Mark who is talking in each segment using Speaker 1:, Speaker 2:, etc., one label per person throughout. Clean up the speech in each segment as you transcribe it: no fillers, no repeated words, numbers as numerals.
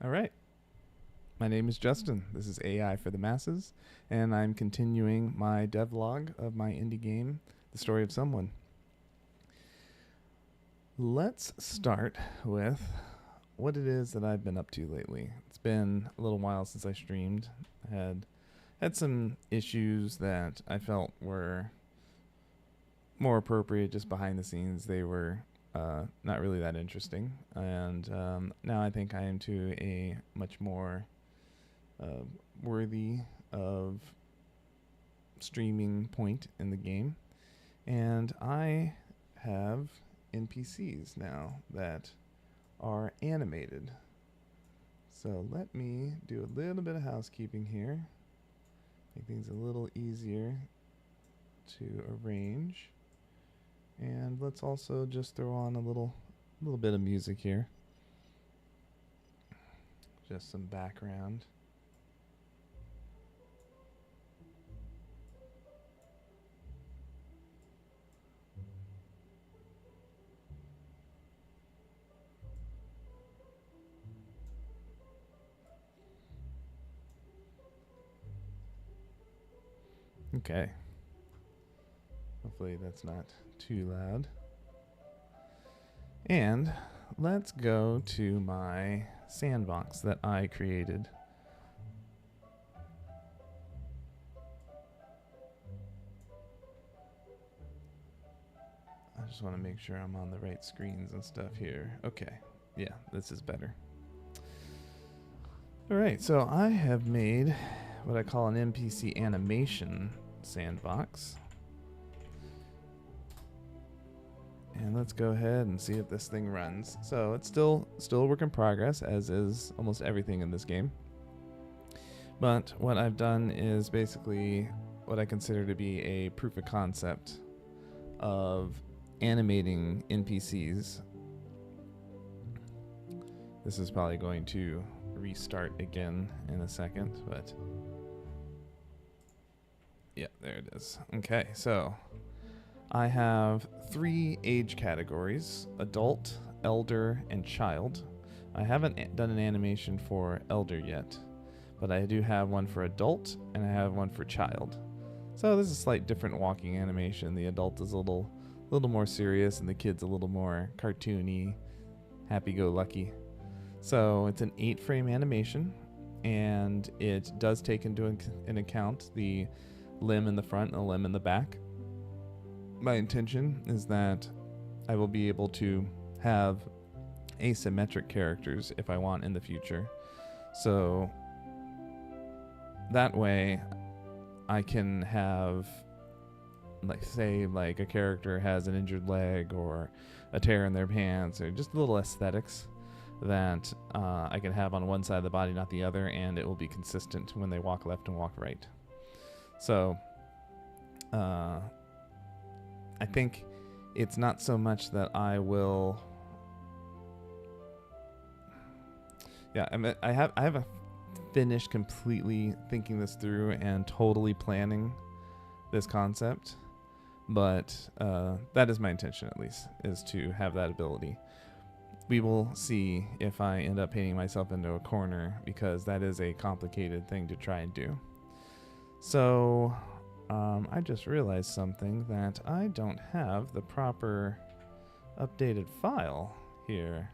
Speaker 1: All right. My name is Justin. This is AI for the Masses, and I'm continuing my devlog of my indie game, The Story of Someone. Let's start with what it is that I've been up to lately. It's been a little while since I streamed. I had some issues that I felt were more appropriate just behind the scenes. They were not really that interesting, and now I think I am to a much more worthy of streaming point in the game, and I have NPCs now that are animated. So let me do a little bit of housekeeping here, make things a little easier to arrange. And let's also just throw on a little bit of music here. Just some background. Okay. Hopefully that's not too loud. And let's go to my sandbox that I created. I just want to make sure I'm on the right screens and stuff here. Okay. Yeah, this is better. All right, so I have made what I call an NPC animation sandbox. And let's go ahead and see if this thing runs. So it's still a work in progress, as is almost everything in this game. But what I've done is basically what I consider to be a proof of concept of animating NPCs. This is probably going to restart again in a second, but yeah, there it is. Okay, so I have 3 age categories: adult, elder, and child. I haven't done an animation for elder yet, but I do have one for adult and I have one for child. So there's a slight different walking animation. The adult is a little more serious and the kid's a little more cartoony, happy-go-lucky. So it's an 8-frame animation, and it does take into account the limb in the front and the limb in the back. My intention is that I will be able to have asymmetric characters if I want in the future. So that way I can have, like a character has an injured leg or a tear in their pants, or just little aesthetics that I can have on one side of the body, not the other, and it will be consistent when they walk left and walk right. So I think it's not so much that I will. Yeah, I haven't finished completely thinking this through and totally planning this concept, but that is my intention, at least, is to have that ability. We will see if I end up painting myself into a corner, because that is a complicated thing to try and do. So I just realized something, that I don't have the proper updated file here.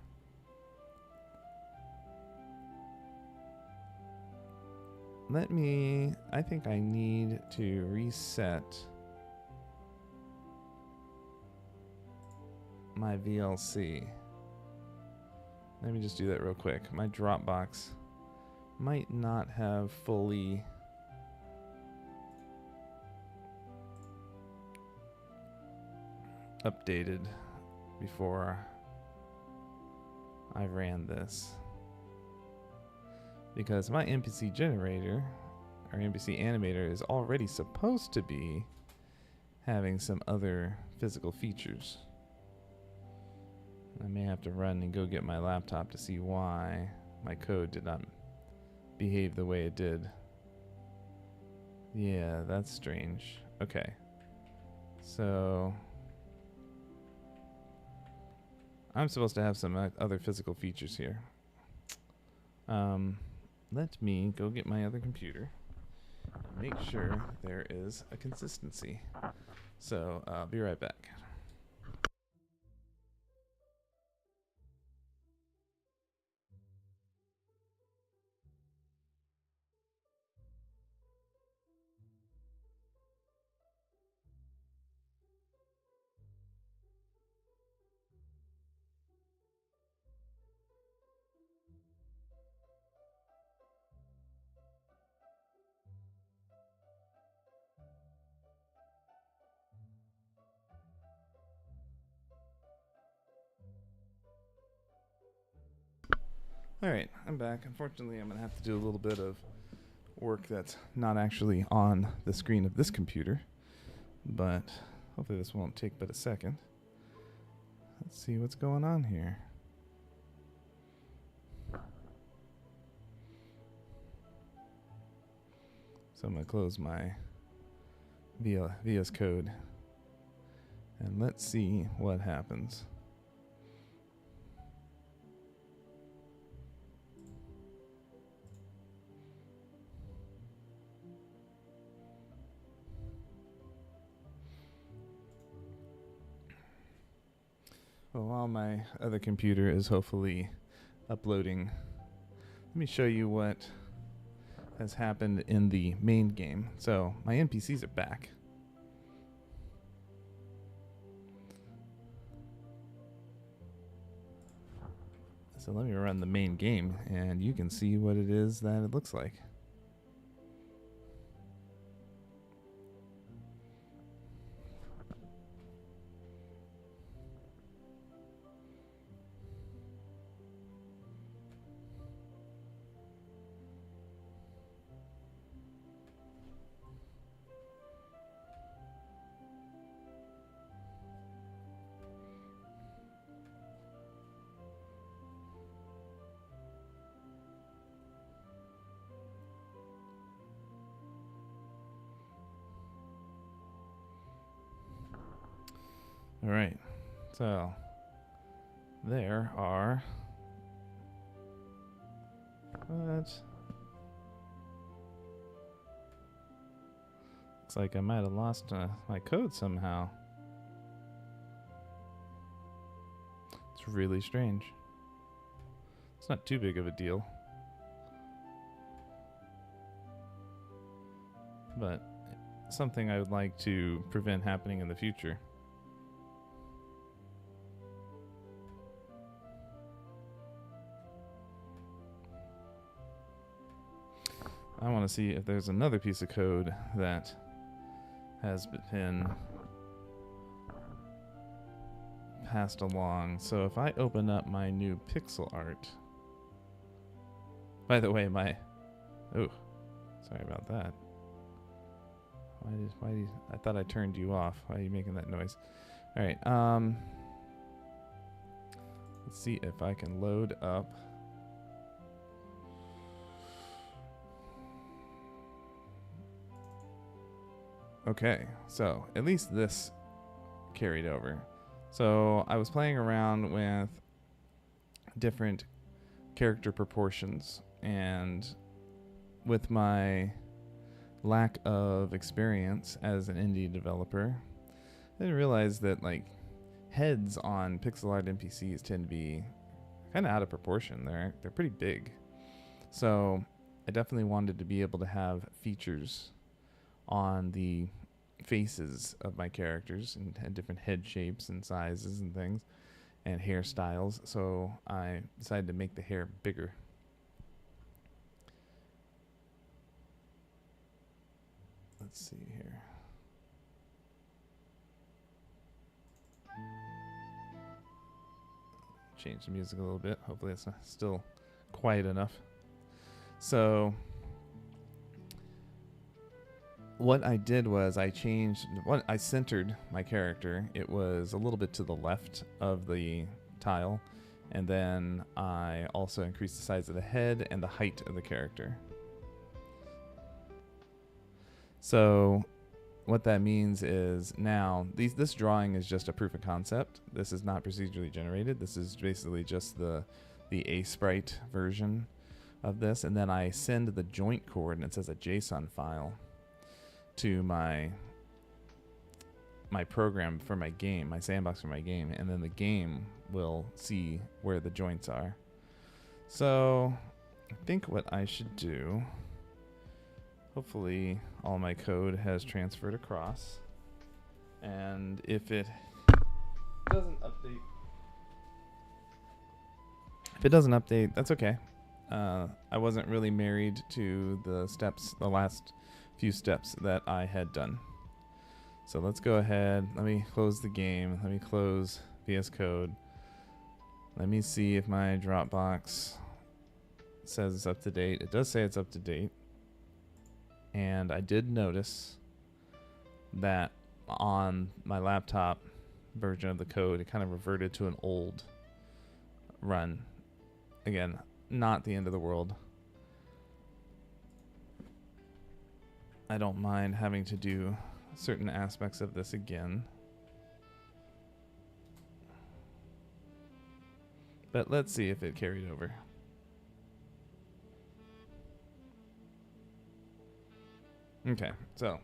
Speaker 1: I think I need to reset my VLC. Let me just do that real quick. My Dropbox might not have fully updated before I ran this, because my NPC generator or NPC animator is already supposed to be having some other physical features. I may have to run and go get my laptop to see why my code did not behave the way it did. Yeah, that's strange. Okay. So I'm supposed to have some other physical features here. Let me go get my other computer and make sure there is a consistency. So I'll be right back. Alright, I'm back. Unfortunately, I'm going to have to do a little bit of work that's not actually on the screen of this computer, but hopefully this won't take but a second. Let's see what's going on here. So I'm going to close my VS Code and let's see what happens. Well, while my other computer is hopefully uploading, let me show you what has happened in the main game. So my NPCs are back. So let me run the main game and you can see what it is that it looks like. All right, so there are what? Looks like I might have lost my code somehow. It's really strange. It's not too big of a deal, but something I would like to prevent happening in the future. I want to see if there's another piece of code that has been passed along. So if I open up my new pixel art, by the way, sorry about that. I thought I turned you off. Why are you making that noise? All right. Let's see if I can load up. Okay, so at least this carried over. So I was playing around with different character proportions, and with my lack of experience as an indie developer, I didn't realize that like heads on pixel art NPCs tend to be kind of out of proportion. They're pretty big. So I definitely wanted to be able to have features on the faces of my characters and different head shapes and sizes and things and hairstyles. So I decided to make the hair bigger. Let's see here. Change the music a little bit. Hopefully it's still quiet enough. So what I did was I centered my character. It was a little bit to the left of the tile, and then I also increased the size of the head and the height of the character. So what that means is now this drawing is just a proof of concept. This is not procedurally generated. This is basically just the A sprite version of this, and then I send the joint coordinates as a JSON file to my program for my game, my sandbox for my game, and then the game will see where the joints are. So I think what I should do, hopefully all my code has transferred across, and if it doesn't update, that's okay. I wasn't really married to the last few steps that I had done. So let's go ahead. Let me close the game. Let me close VS Code. Let me see if my Dropbox says it's up to date. It does say it's up to date. And I did notice that on my laptop version of the code, it kind of reverted to an old run. Again, not the end of the world. I don't mind having to do certain aspects of this again. But let's see if it carried over. Okay, so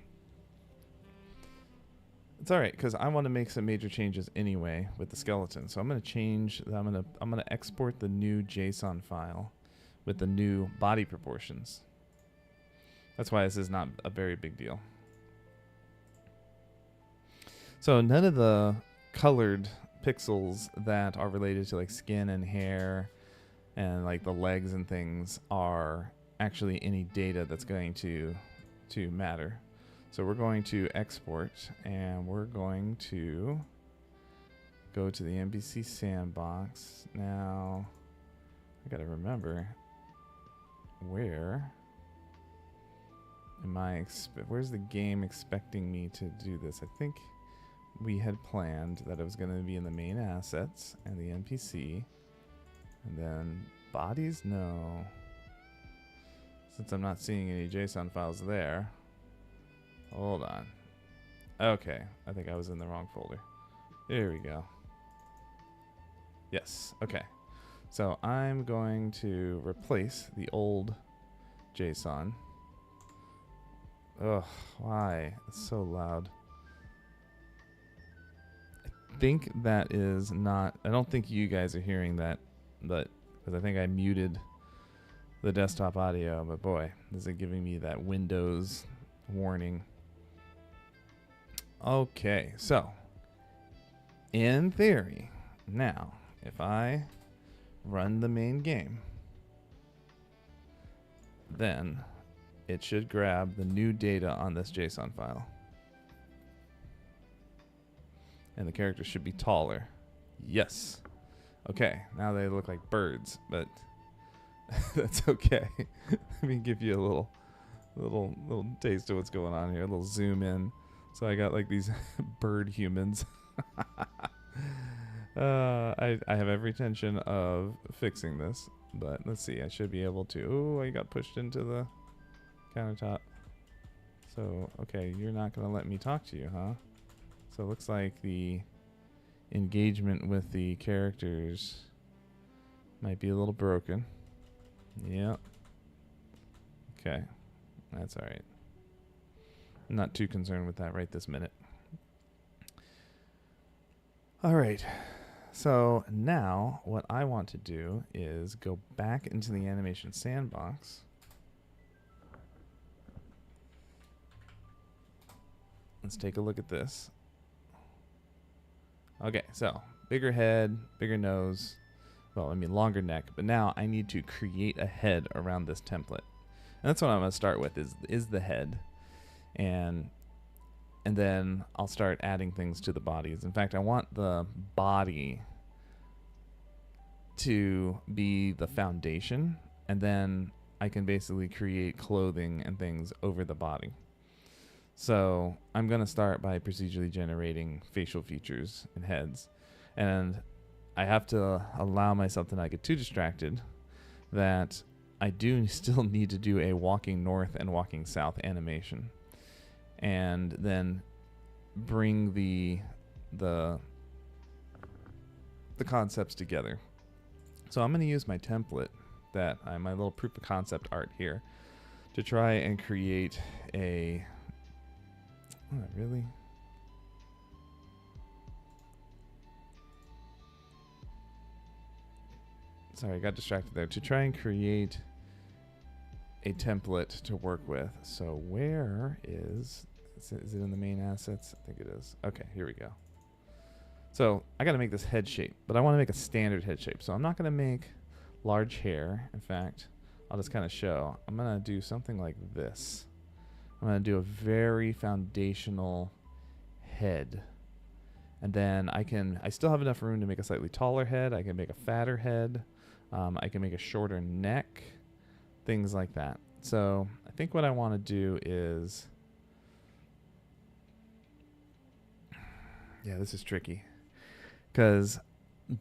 Speaker 1: it's all right because I want to make some major changes anyway with the skeleton. So I'm going to change. I'm going to export the new JSON file with the new body proportions. That's why this is not a very big deal. So none of the colored pixels that are related to like skin and hair and like the legs and things are actually any data that's going to matter. So we're going to export and we're going to go to the NPC sandbox. Now I got to remember where am I where's the game expecting me to do this? I think we had planned that it was going to be in the main assets and the NPC, and then bodies. No, since I'm not seeing any JSON files there. Hold on. Okay, I think I was in the wrong folder. There we go. Yes, okay. So I'm going to replace the old JSON. Ugh, why? It's so loud. I think that is not, I don't think you guys are hearing that, but because I think I muted the desktop audio, but boy, this is giving me that Windows warning. Okay, so in theory, now if I run the main game, then it should grab the new data on this JSON file. And the character should be taller. Yes. Okay, now they look like birds, but that's okay. Let me give you a little taste of what's going on here. A little zoom in. So I got like these bird humans. I have every intention of fixing this, but let's see. I should be able to. Oh, I got pushed into the countertop. So, okay, you're not going to let me talk to you, huh? So it looks like the engagement with the characters might be a little broken. Yep. Okay. That's all right. I'm not too concerned with that right this minute. All right. So now what I want to do is go back into the animation sandbox. Let's take a look at this. Okay, so bigger head, bigger nose, well, I mean longer neck, but now I need to create a head around this template. And that's what I'm going to start with is the head. And then I'll start adding things to the bodies. In fact, I want the body to be the foundation, and then I can basically create clothing and things over the body. So I'm going to start by procedurally generating facial features and heads. And I have to allow myself to not get too distracted that I do still need to do a walking north and walking south animation. And then bring the concepts together. So I'm going to use my template that my little proof of concept art here to try and create a. Oh, really? Sorry, I got distracted there. To try and create a template to work with. So where is it in the main assets? I think it is. Okay, here we go. So I got to make this head shape, but I want to make a standard head shape. So I'm not going to make large hair. In fact, I'll just kind of show. I'm going to do something like this. I'm going to do a very foundational head. And then I still have enough room to make a slightly taller head. I can make a fatter head. I can make a shorter neck, things like that. So I think what I want to do is, yeah, this is tricky because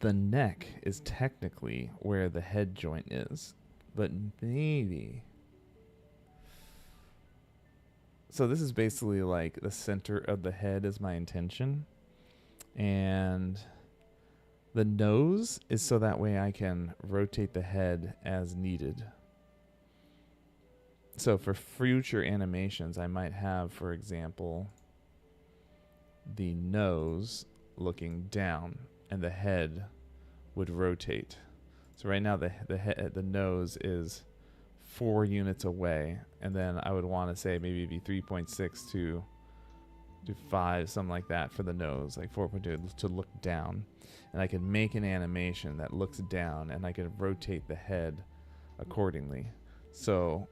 Speaker 1: the neck is technically where the head joint is, but maybe. So this is basically like the center of the head is my intention. And the nose is so that way I can rotate the head as needed. So for future animations, I might have, for example, the nose looking down and the head would rotate. So right now the nose is 4 units away, and then I would want to say maybe it'd be 3.6 to 5, something like that for the nose, like 4.2 to look down. And I can make an animation that looks down, and I can rotate the head accordingly. So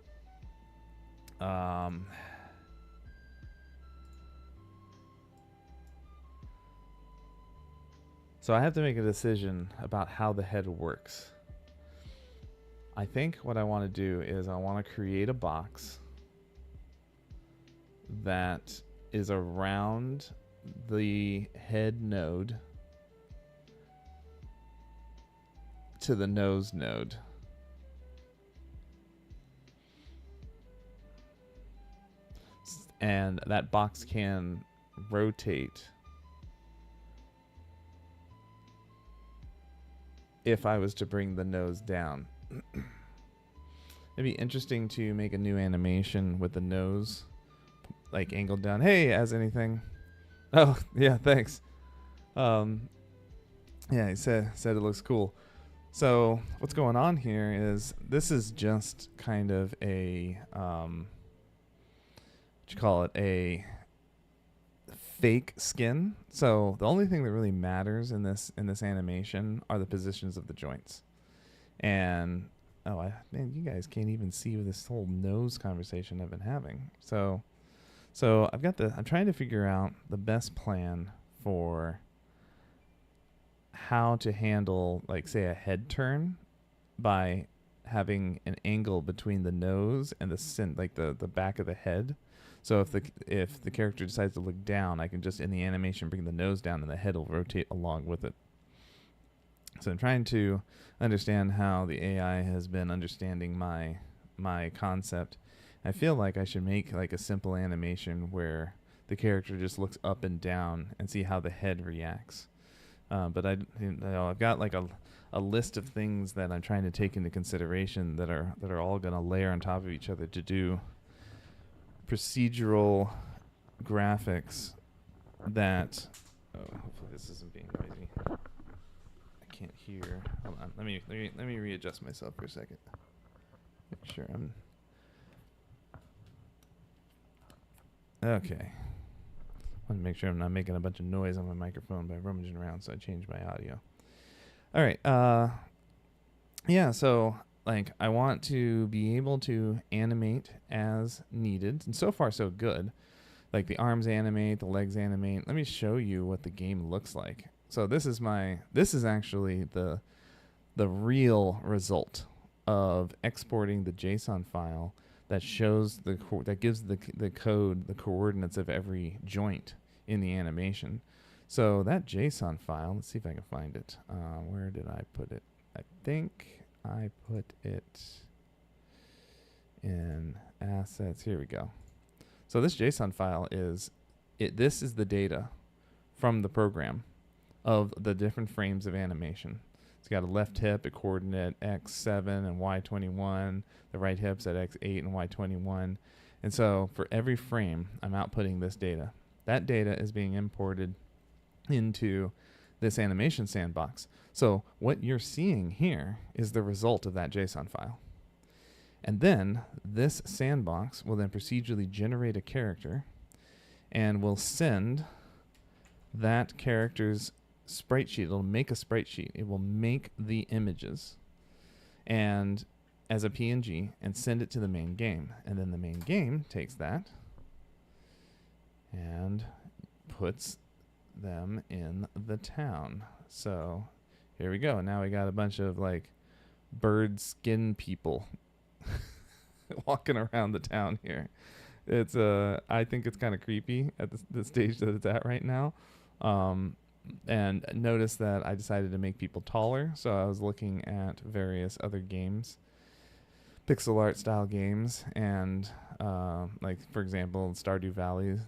Speaker 1: so I have to make a decision about how the head works. I think what I want to do is I want to create a box that is around the head node to the nose node. And that box can rotate if I was to bring the nose down. It'd be interesting to make a new animation with the nose like angled down. Hey, as anything. Oh, yeah, thanks. Yeah, he said it looks cool. So what's going on here is this is just kind of a what you call it, a fake skin. So the only thing that really matters in this animation are the positions of the joints. And man, you guys can't even see this whole nose conversation I've been having. So I'm trying to figure out the best plan for how to handle, like, say, a head turn by having an angle between the nose and the back of the head. So if the character decides to look down, I can just in the animation bring the nose down and the head will rotate along with it. So I'm trying to understand how the AI has been understanding my concept. I feel like I should make like a simple animation where the character just looks up and down and see how the head reacts. But I've got like a list of things that I'm trying to take into consideration that are all going to layer on top of each other to do procedural graphics that. Oh, hopefully this isn't being noisy. I can't hear. Hold on. Let me readjust myself for a second. Make sure I'm. Okay. I want to make sure I'm not making a bunch of noise on my microphone by rummaging around, so I changed my audio. All right. Yeah, so like I want to be able to animate as needed, and so far so good. Like the arms animate, the legs animate. Let me show you what the game looks like. So this is actually the real result of exporting the JSON file that shows that gives the code the coordinates of every joint in the animation. So that JSON file, let's see if I can find it. Where did I put it? I think I put it in assets. Here we go. So this JSON file this is the data from the program of the different frames of animation. It's got a left hip at coordinate x7 and y21. The right hip's at x8 and y21. And so for every frame, I'm outputting this data. That data is being imported into this animation sandbox. So what you're seeing here is the result of that JSON file. And then this sandbox will then procedurally generate a character and will send that character's sprite sheet. It'll make a sprite sheet. It will make the images and as a PNG and send it to the main game. And then the main game takes that and puts them in the town. So here we go. Now we got a bunch of like bird skin people walking around the town here. It's I think it's kind of creepy at the stage that it's at right now. And notice that I decided to make people taller. So I was looking at various other games, pixel art style games, and like for example, Stardew Valley.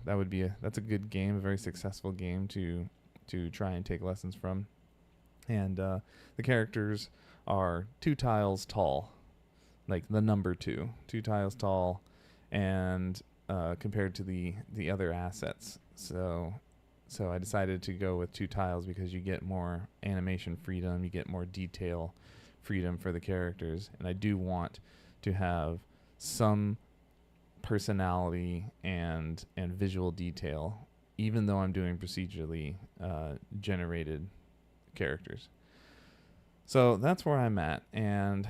Speaker 1: That's a good game, a very successful game to try and take lessons from. And the characters are 2 tiles tall, like the number 2 tiles tall, and compared to the other assets. So I decided to go with 2 tiles because you get more animation freedom, you get more detail freedom for the characters, and I do want to have some personality and visual detail, even though I'm doing procedurally generated characters. So that's where I'm at, and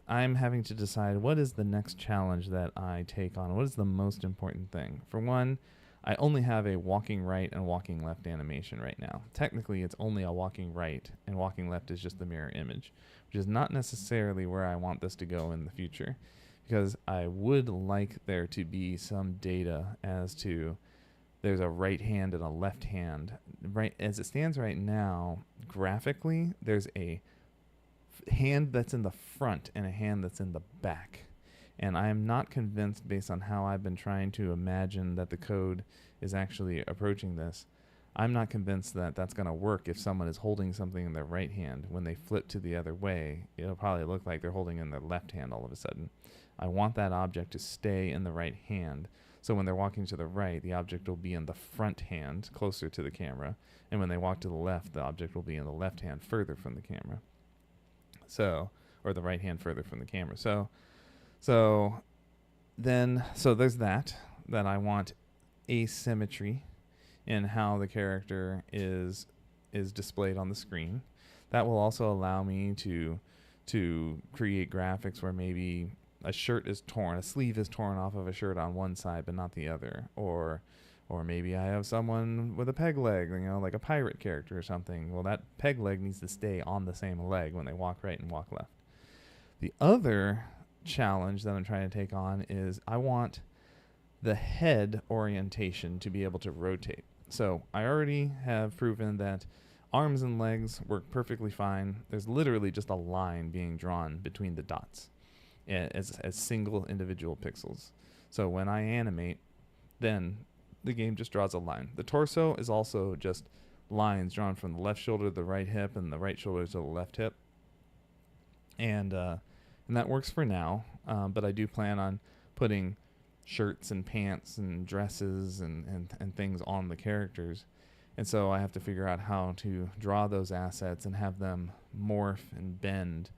Speaker 1: I'm having to decide what is the next challenge that I take on. What is the most important thing? For one, I only have a walking right and walking left animation right now. Technically, it's only a walking right, and walking left is just the mirror image, which is not necessarily where I want this to go in the future, because I would like there to be some data as to there's a right hand and a left hand. Right as it stands right now, graphically, there's a hand that's in the front and a hand that's in the back. And I am not convinced, based on how I've been trying to imagine that the code is actually approaching this, I'm not convinced that that's going to work if someone is holding something in their right hand. When they flip to the other way, it'll probably look like they're holding in their left hand all of a sudden. I want that object to stay in the right hand. So when they're walking to the right, the object will be in the front hand, closer to the camera. And when they walk to the left, the object will be in the left hand, further from the camera. So, or the right hand further from the camera. So there's that I want asymmetry in how the character is displayed on the screen. That will also allow me to create graphics where maybe a shirt is torn, a sleeve is torn off of a shirt on one side but not the other, or maybe I have someone with a peg leg, like a pirate character or something. Well, that peg leg needs to stay on the same leg when they walk right and walk left. The other challenge that I'm trying to take on is I want the head orientation to be able to rotate. So I already have proven that arms and legs work perfectly fine. There's literally just a line being drawn between the dots as single individual pixels. So when I animate, then the game just draws a line. The torso is also just lines drawn from the left shoulder to the right hip and the right shoulder to the left hip. And that works for now, but I do plan on putting shirts and pants and dresses and things on the characters. And so I have to figure out how to draw those assets and have them morph and bend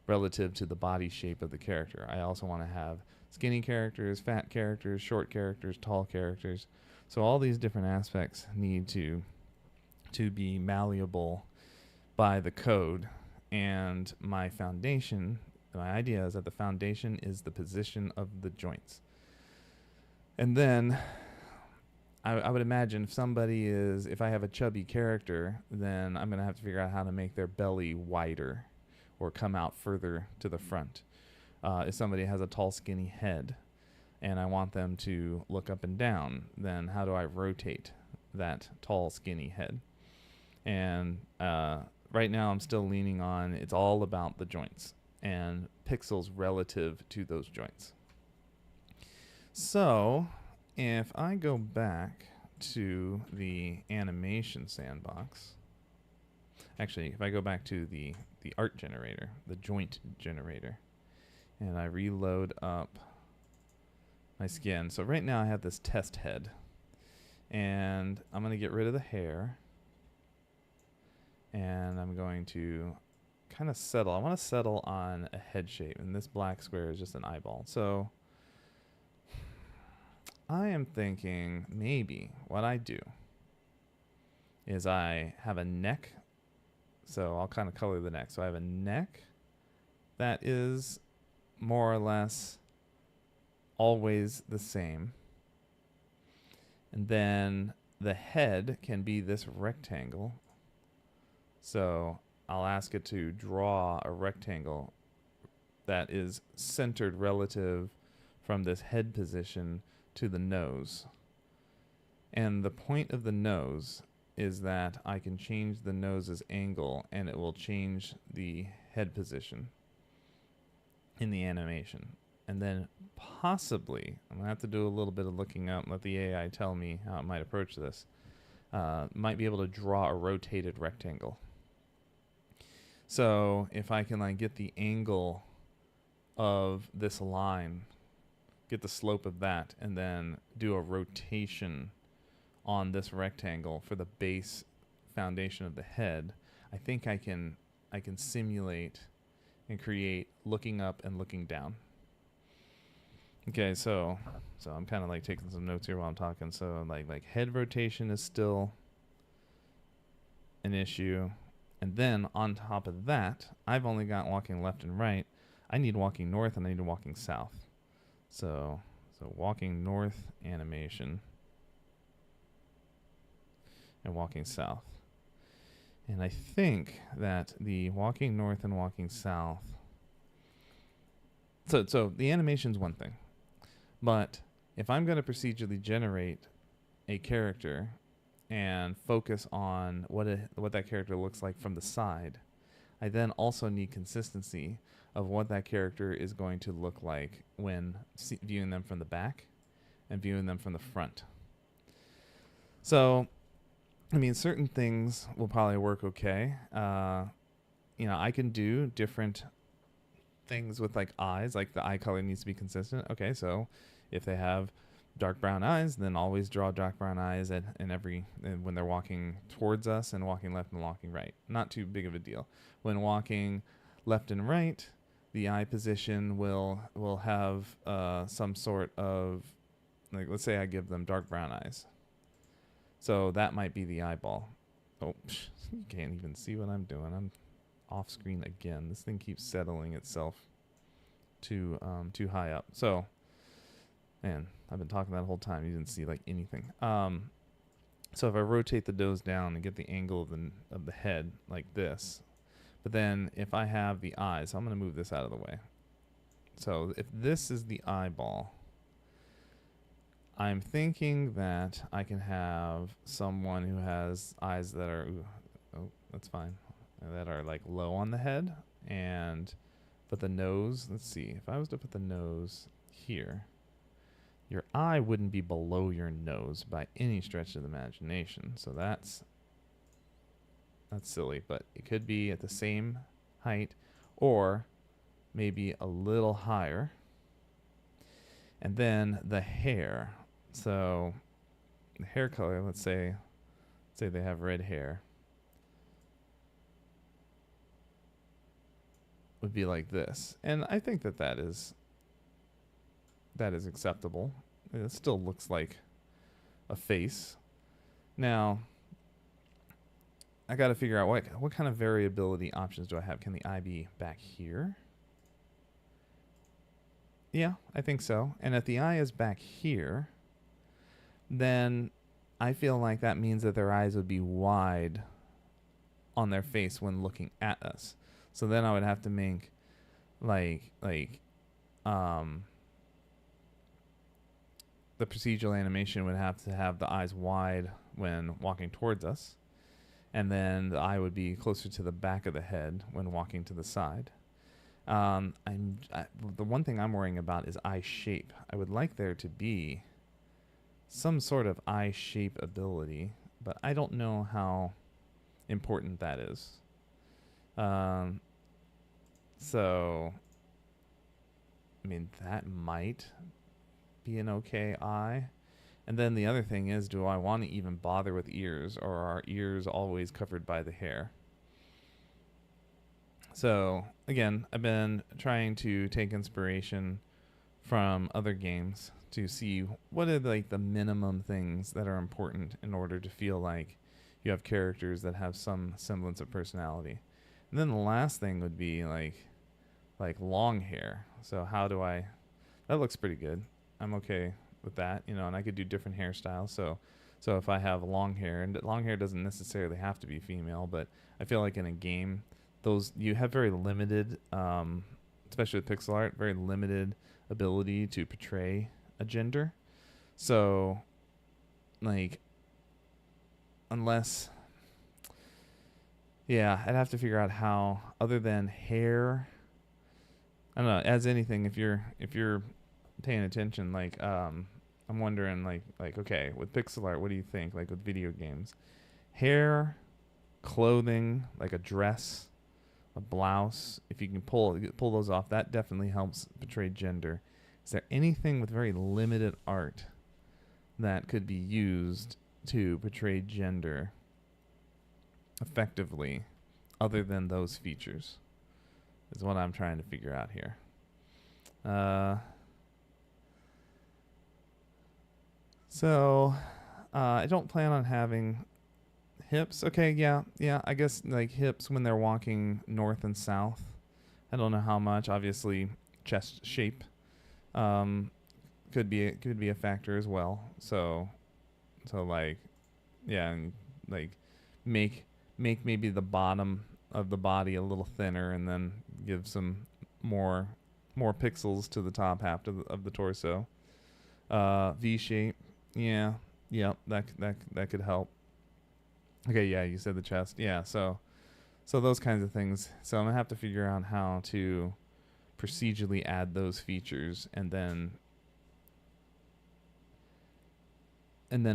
Speaker 1: relative to the body shape of the character. I also want to have skinny characters, fat characters, short characters, tall characters. So all these different aspects need to be malleable by the code. And my idea is that the foundation is the position of the joints. And then I would imagine if I have a chubby character, then I'm going to have to figure out how to make their belly wider or come out further to the front. If somebody has a tall, skinny head and I want them to look up and down, then how do I rotate that tall, skinny head? And right now I'm still leaning on it's all about the joints and pixels relative to those joints. So if I go back to the animation sandbox, Actually, if I go back to the art generator, the joint generator, and I reload up my skin. So right now I have this test head, and I'm going to get rid of the hair, and I'm going to kind of settle. I want to settle on a head shape, and this black square is just an eyeball. So I am thinking maybe what I do is I have a neck. So I'll kind of color the neck. So I have a neck that is more or less always the same. And then the head can be this rectangle. So I'll ask it to draw a rectangle that is centered relative from this head position to the nose. And the point of the nose is that I can change the nose's angle, and it will change the head position in the animation. And then possibly, I'm going to have to do a little bit of looking up and let the AI tell me how it might approach this. Might be able to draw a rotated rectangle. So if I can like get the angle of this line, get the slope of that, and then do a rotation on this rectangle for the base foundation of the head, I think I can simulate and create looking up and looking down. Okay, so I'm kind of like taking some notes here while I'm talking. So like head rotation is still an issue. And then on top of that, I've only got walking left and right. I need walking north and I need walking south. So walking north animation and walking south. And I think that the walking north and walking south. So the animation's one thing. But if I'm going to procedurally generate a character and focus on what that character looks like from the side, I then also need consistency of what that character is going to look like when viewing them from the back and viewing them from the front. So, I mean, certain things will probably work okay. I can do different things with like eyes, like the eye color needs to be consistent. Okay, so if they have dark brown eyes, then always draw dark brown eyes when they're walking towards us and walking left and walking right. Not too big of a deal. When walking left and right, the eye position will have some sort of, like, let's say I give them dark brown eyes. So that might be the eyeball. Oh, you can't even see what I'm doing. I'm off screen again. This thing keeps settling itself too high up. So, man, I've been talking that whole time. You didn't see like anything. So if I rotate the nose down and get the angle of the head like this, but then if I have the eyes, I'm going to move this out of the way. So if this is the eyeball, I'm thinking that I can have someone who has eyes that are, that's fine, that are like low on the head, but the nose, let's see, if I was to put the nose here, your eye wouldn't be below your nose by any stretch of the imagination. So that's silly, but it could be at the same height or maybe a little higher. And then the hair. So the hair color, let's say they have red hair, would be like this. And I think that is acceptable. It still looks like a face. Now, I got to figure out what kind of variability options do I have. Can the eye be back here? Yeah, I think so. And if the eye is back here, then I feel like that means that their eyes would be wide on their face when looking at us. So then I would have to make the procedural animation would have to have the eyes wide when walking towards us, and then the eye would be closer to the back of the head when walking to the side. The one thing I'm worrying about is eye shape. I would like there to be some sort of eye shape ability, but I don't know how important that is. Um, so, I mean, that might be an okay eye. And then the other thing is, do I want to even bother with ears, or are ears always covered by the hair? So, again, I've been trying to take inspiration from other games to see what are like the minimum things that are important in order to feel like you have characters that have some semblance of personality. And then the last thing would be like long hair. So how do I that looks pretty good. I'm okay with that, you know, and I could do different hairstyles. So if I have long hair, and long hair doesn't necessarily have to be female, but I feel like in a game, those you have very limited, especially with pixel art, very limited ability to portray a gender. So, like, unless, yeah, I'd have to figure out how, other than hair. I don't know. As anything, if you're paying attention, I'm wondering, okay, with pixel art, what do you think? Like with video games, hair, clothing, like a dress, a blouse. If you can pull those off, that definitely helps portray gender. Is there anything with very limited art that could be used to portray gender effectively, other than those features? Is what I'm trying to figure out here. So I don't plan on having hips. Okay, yeah. I guess like hips when they're walking north and south. I don't know how much. Obviously, chest shape um, could be a factor as well. So like yeah, and like make make maybe the bottom of the body a little thinner, and then give some more more pixels to the top half of the torso. V shape, yeah, yeah, that could help. Okay, yeah, you said the chest, yeah. So those kinds of things. So I'm gonna have to figure out how to procedurally add those features, and then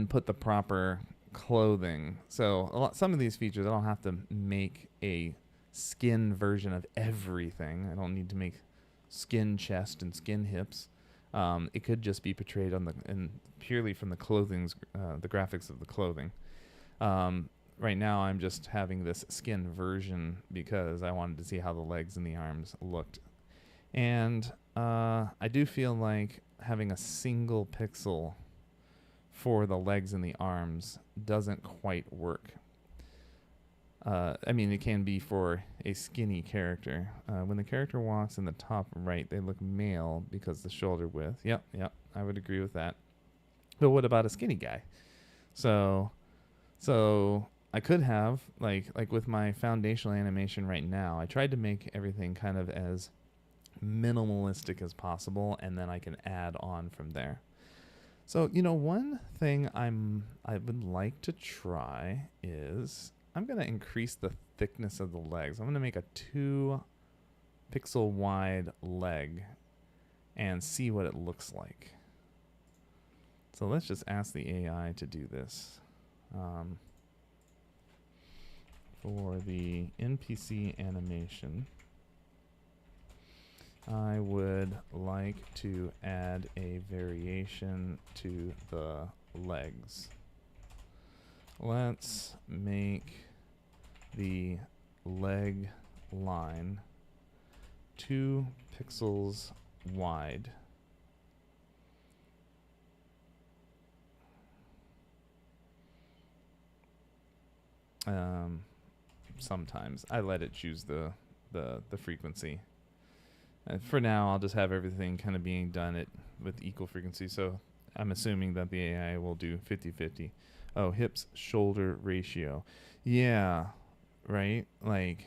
Speaker 1: put the proper clothing. So some of these features, I don't have to make a skin version of everything. I don't need to make skin chest and skin hips. It could just be portrayed purely from the graphics of the clothing. Right now, I'm just having this skin version because I wanted to see how the legs and the arms looked. And I do feel like having a single pixel for the legs and the arms doesn't quite work. I mean, it can be for a skinny character. When the character walks in the top right, they look male because the shoulder width. Yep, I would agree with that. But what about a skinny guy? So I could have like with my foundational animation right now, I tried to make everything kind of as minimalistic as possible, and then I can add on from there. So, one thing I would like to try is I'm going to increase the thickness of the legs. I'm going to make a 2 pixel wide leg and see what it looks like. So let's just ask the AI to do this. For the NPC animation, I would like to add a variation to the legs. Let's make the leg line 2 pixels wide. Sometimes I let it choose the frequency. For now, I'll just have everything kind of being done with equal frequency. So I'm assuming that the AI will do 50-50. Oh, hips shoulder ratio. Yeah, right? Like,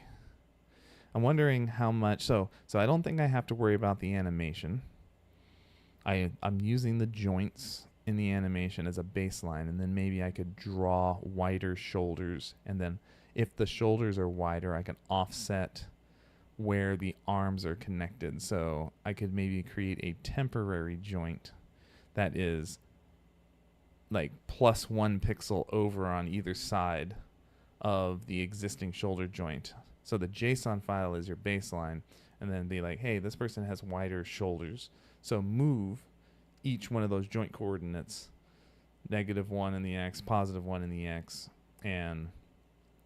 Speaker 1: I'm wondering how much. So I don't think I have to worry about the animation. I'm using the joints in the animation as a baseline, and then maybe I could draw wider shoulders, and then if the shoulders are wider, I can offset where the arms are connected. So I could maybe create a temporary joint that is like +1 pixel over on either side of the existing shoulder joint. So the JSON file is your baseline, and then be like, hey, this person has wider shoulders. So move each one of those joint coordinates, -1 in the X, +1 in the X, and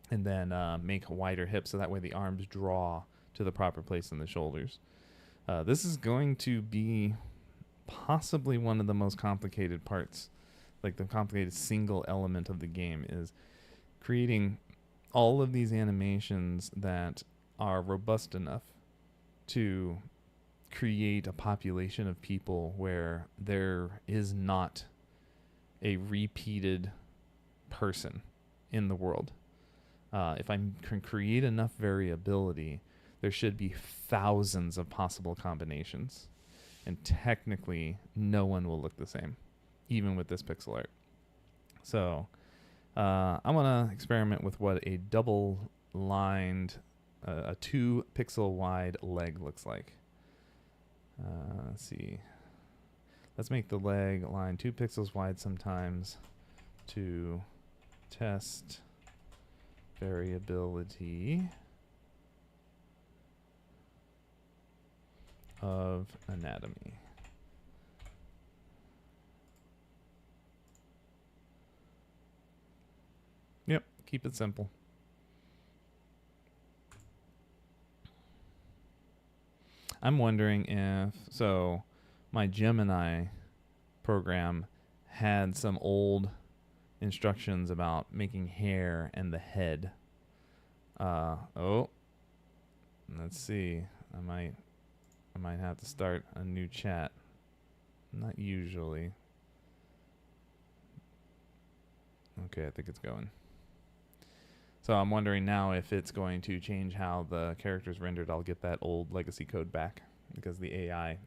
Speaker 1: then make wider hips so that way the arms draw to the proper place in the shoulders. This is going to be possibly one of the most complicated parts, like the complicated single element of the game is creating all of these animations that are robust enough to create a population of people where there is not a repeated person in the world. If I can create enough variability, there should be thousands of possible combinations. And technically, no one will look the same, even with this pixel art. So I want to experiment with what a double-lined, a 2-pixel-wide leg looks like. Let's see. Let's make the leg line 2 pixels wide sometimes to test variability of anatomy. Yep, keep it simple. I'm wondering if, so my Gemini program had some old instructions about making hair and the head. Oh, let's see. I might have to start a new chat. Not usually. Okay, I think it's going. So I'm wondering now if it's going to change how the character's rendered. I'll get that old legacy code back because the AI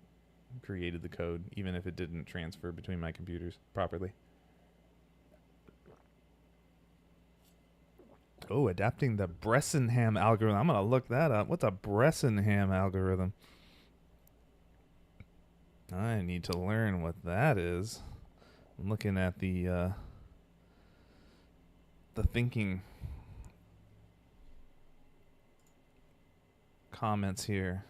Speaker 1: created the code, even if it didn't transfer between my computers properly. Oh, adapting the Bressenham algorithm. I'm going to look that up. What's a Bressenham algorithm? I need to learn what that is. I'm looking at the thinking comments here.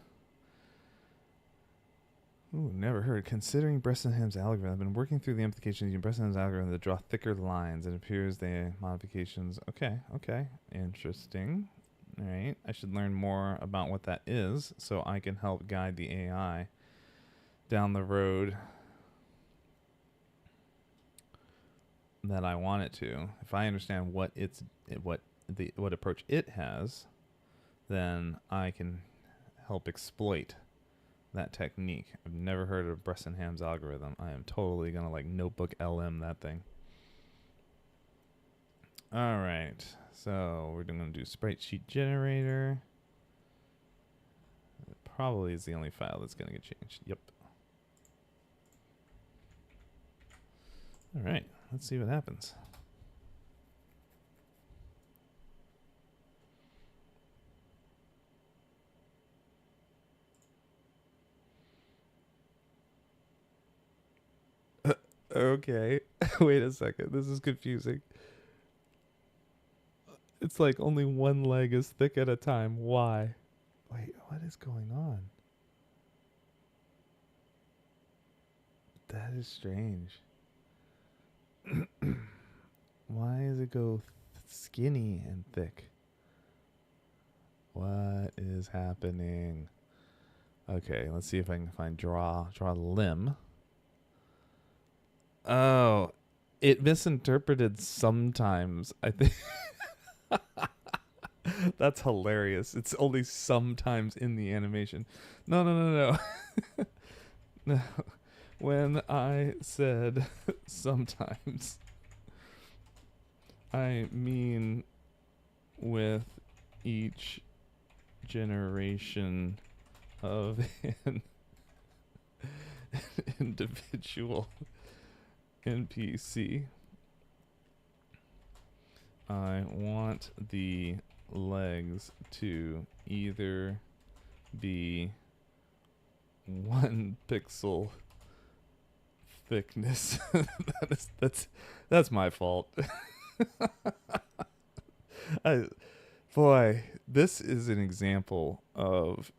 Speaker 1: Ooh, never heard. Considering Bressenham's algorithm, I've been working through the implications using Bressenham's algorithm to draw thicker lines. It appears the modifications. Okay. Interesting. All right. I should learn more about what that is so I can help guide the AI down the road that I want it to. If I understand what what approach it has, then I can help exploit that technique. I've never heard of Bressenham's algorithm. I am totally gonna like notebook LM that thing. All right, so we're gonna do sprite sheet generator. It probably is the only file that's gonna get changed. Yep. All right, let's see what happens. Okay, wait a second. This is confusing. It's like only one leg is thick at a time. Why? Wait, what is going on? That is strange. Why does it go skinny and thick? What is happening? Okay, let's see if I can find draw limb. Oh, it misinterpreted sometimes. I think that's hilarious. It's only sometimes in the animation. No. No. When I said sometimes, I mean with each generation of an individual NPC. I want the legs to either be 1 pixel thickness. That's my fault. Boy, this is an example of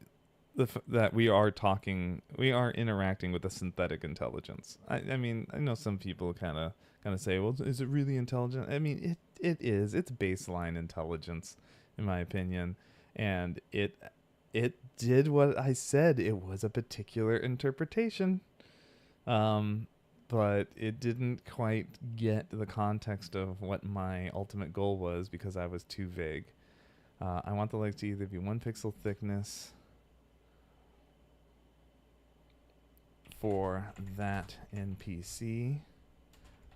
Speaker 1: that we are interacting with a synthetic intelligence. I mean, I know some people kind of say, well, is it really intelligent? I mean, it is. It's baseline intelligence, in my opinion, and it did what I said. It was a particular interpretation, um, but it didn't quite get the context of what my ultimate goal was because I was too vague. I want the legs to either be 1 pixel thickness for that NPC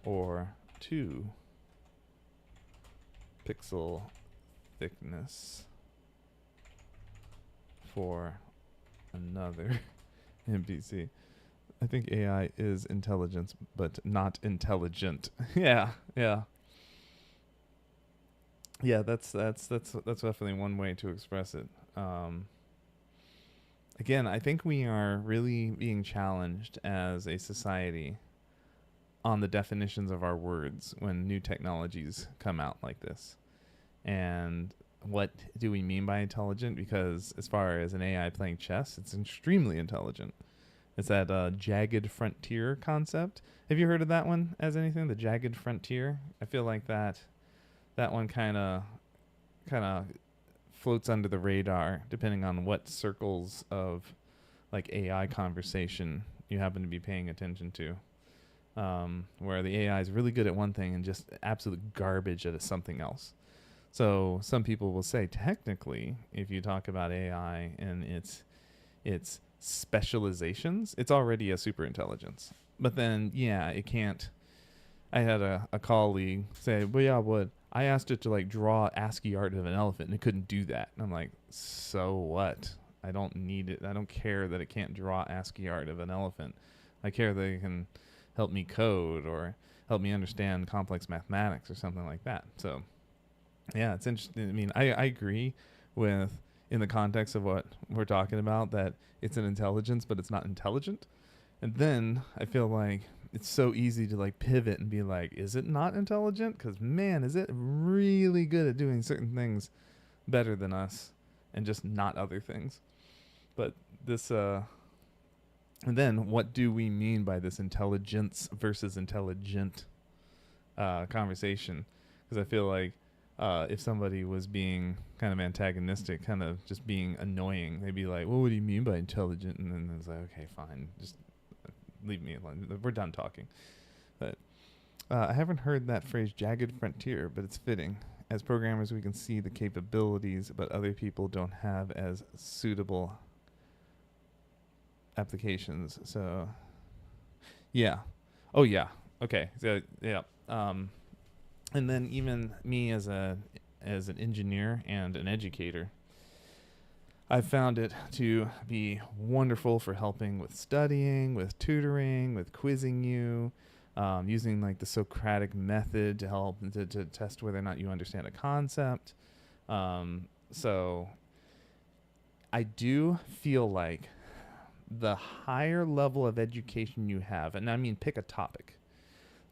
Speaker 1: or 2 pixel thickness for another NPC. I think AI is intelligence, but not intelligent. Yeah, yeah. Yeah, that's definitely one way to express it. Again, I think we are really being challenged as a society on the definitions of our words when new technologies come out like this. And what do we mean by intelligent? Because as far as an AI playing chess, it's extremely intelligent. It's that jagged frontier concept. Have you heard of that one as anything? The jagged frontier? I feel like that one kind of floats under the radar depending on what circles of like AI conversation you happen to be paying attention to. Where the AI is really good at one thing and just absolute garbage at something else. So some people will say, technically, if you talk about AI and its specializations, it's already a super intelligence. But then, yeah, it can't. I had a colleague say, well, yeah, what? I asked it to like draw ASCII art of an elephant and it couldn't do that. And I'm like, so what? I don't need it. I don't care that it can't draw ASCII art of an elephant. I care that it can help me code or help me understand complex mathematics or something like that. So, yeah, it's interesting. I mean, I agree with, in the context of what we're talking about, that it's an intelligence, but it's not intelligent. And then I feel like it's so easy to like pivot and be like, is it not intelligent? Because man, is it really good at doing certain things better than us and just not other things. But this, and then what do we mean by this intelligence versus intelligent conversation? Because I feel like if somebody was being kind of antagonistic, kind of just being annoying, they'd be like, well, what do you mean by intelligent? And then it's like, okay, fine, just leave me alone. We're done talking. But I haven't heard that phrase jagged frontier, but it's fitting. As programmers, we can see the capabilities, but other people don't have as suitable applications. So, yeah. Oh, yeah. Okay. So, yeah. And then even me as an engineer and an educator, I've found it to be wonderful for helping with studying, with tutoring, with quizzing you, using like the Socratic method to help to test whether or not you understand a concept. So I do feel like the higher level of education you have, and I mean pick a topic,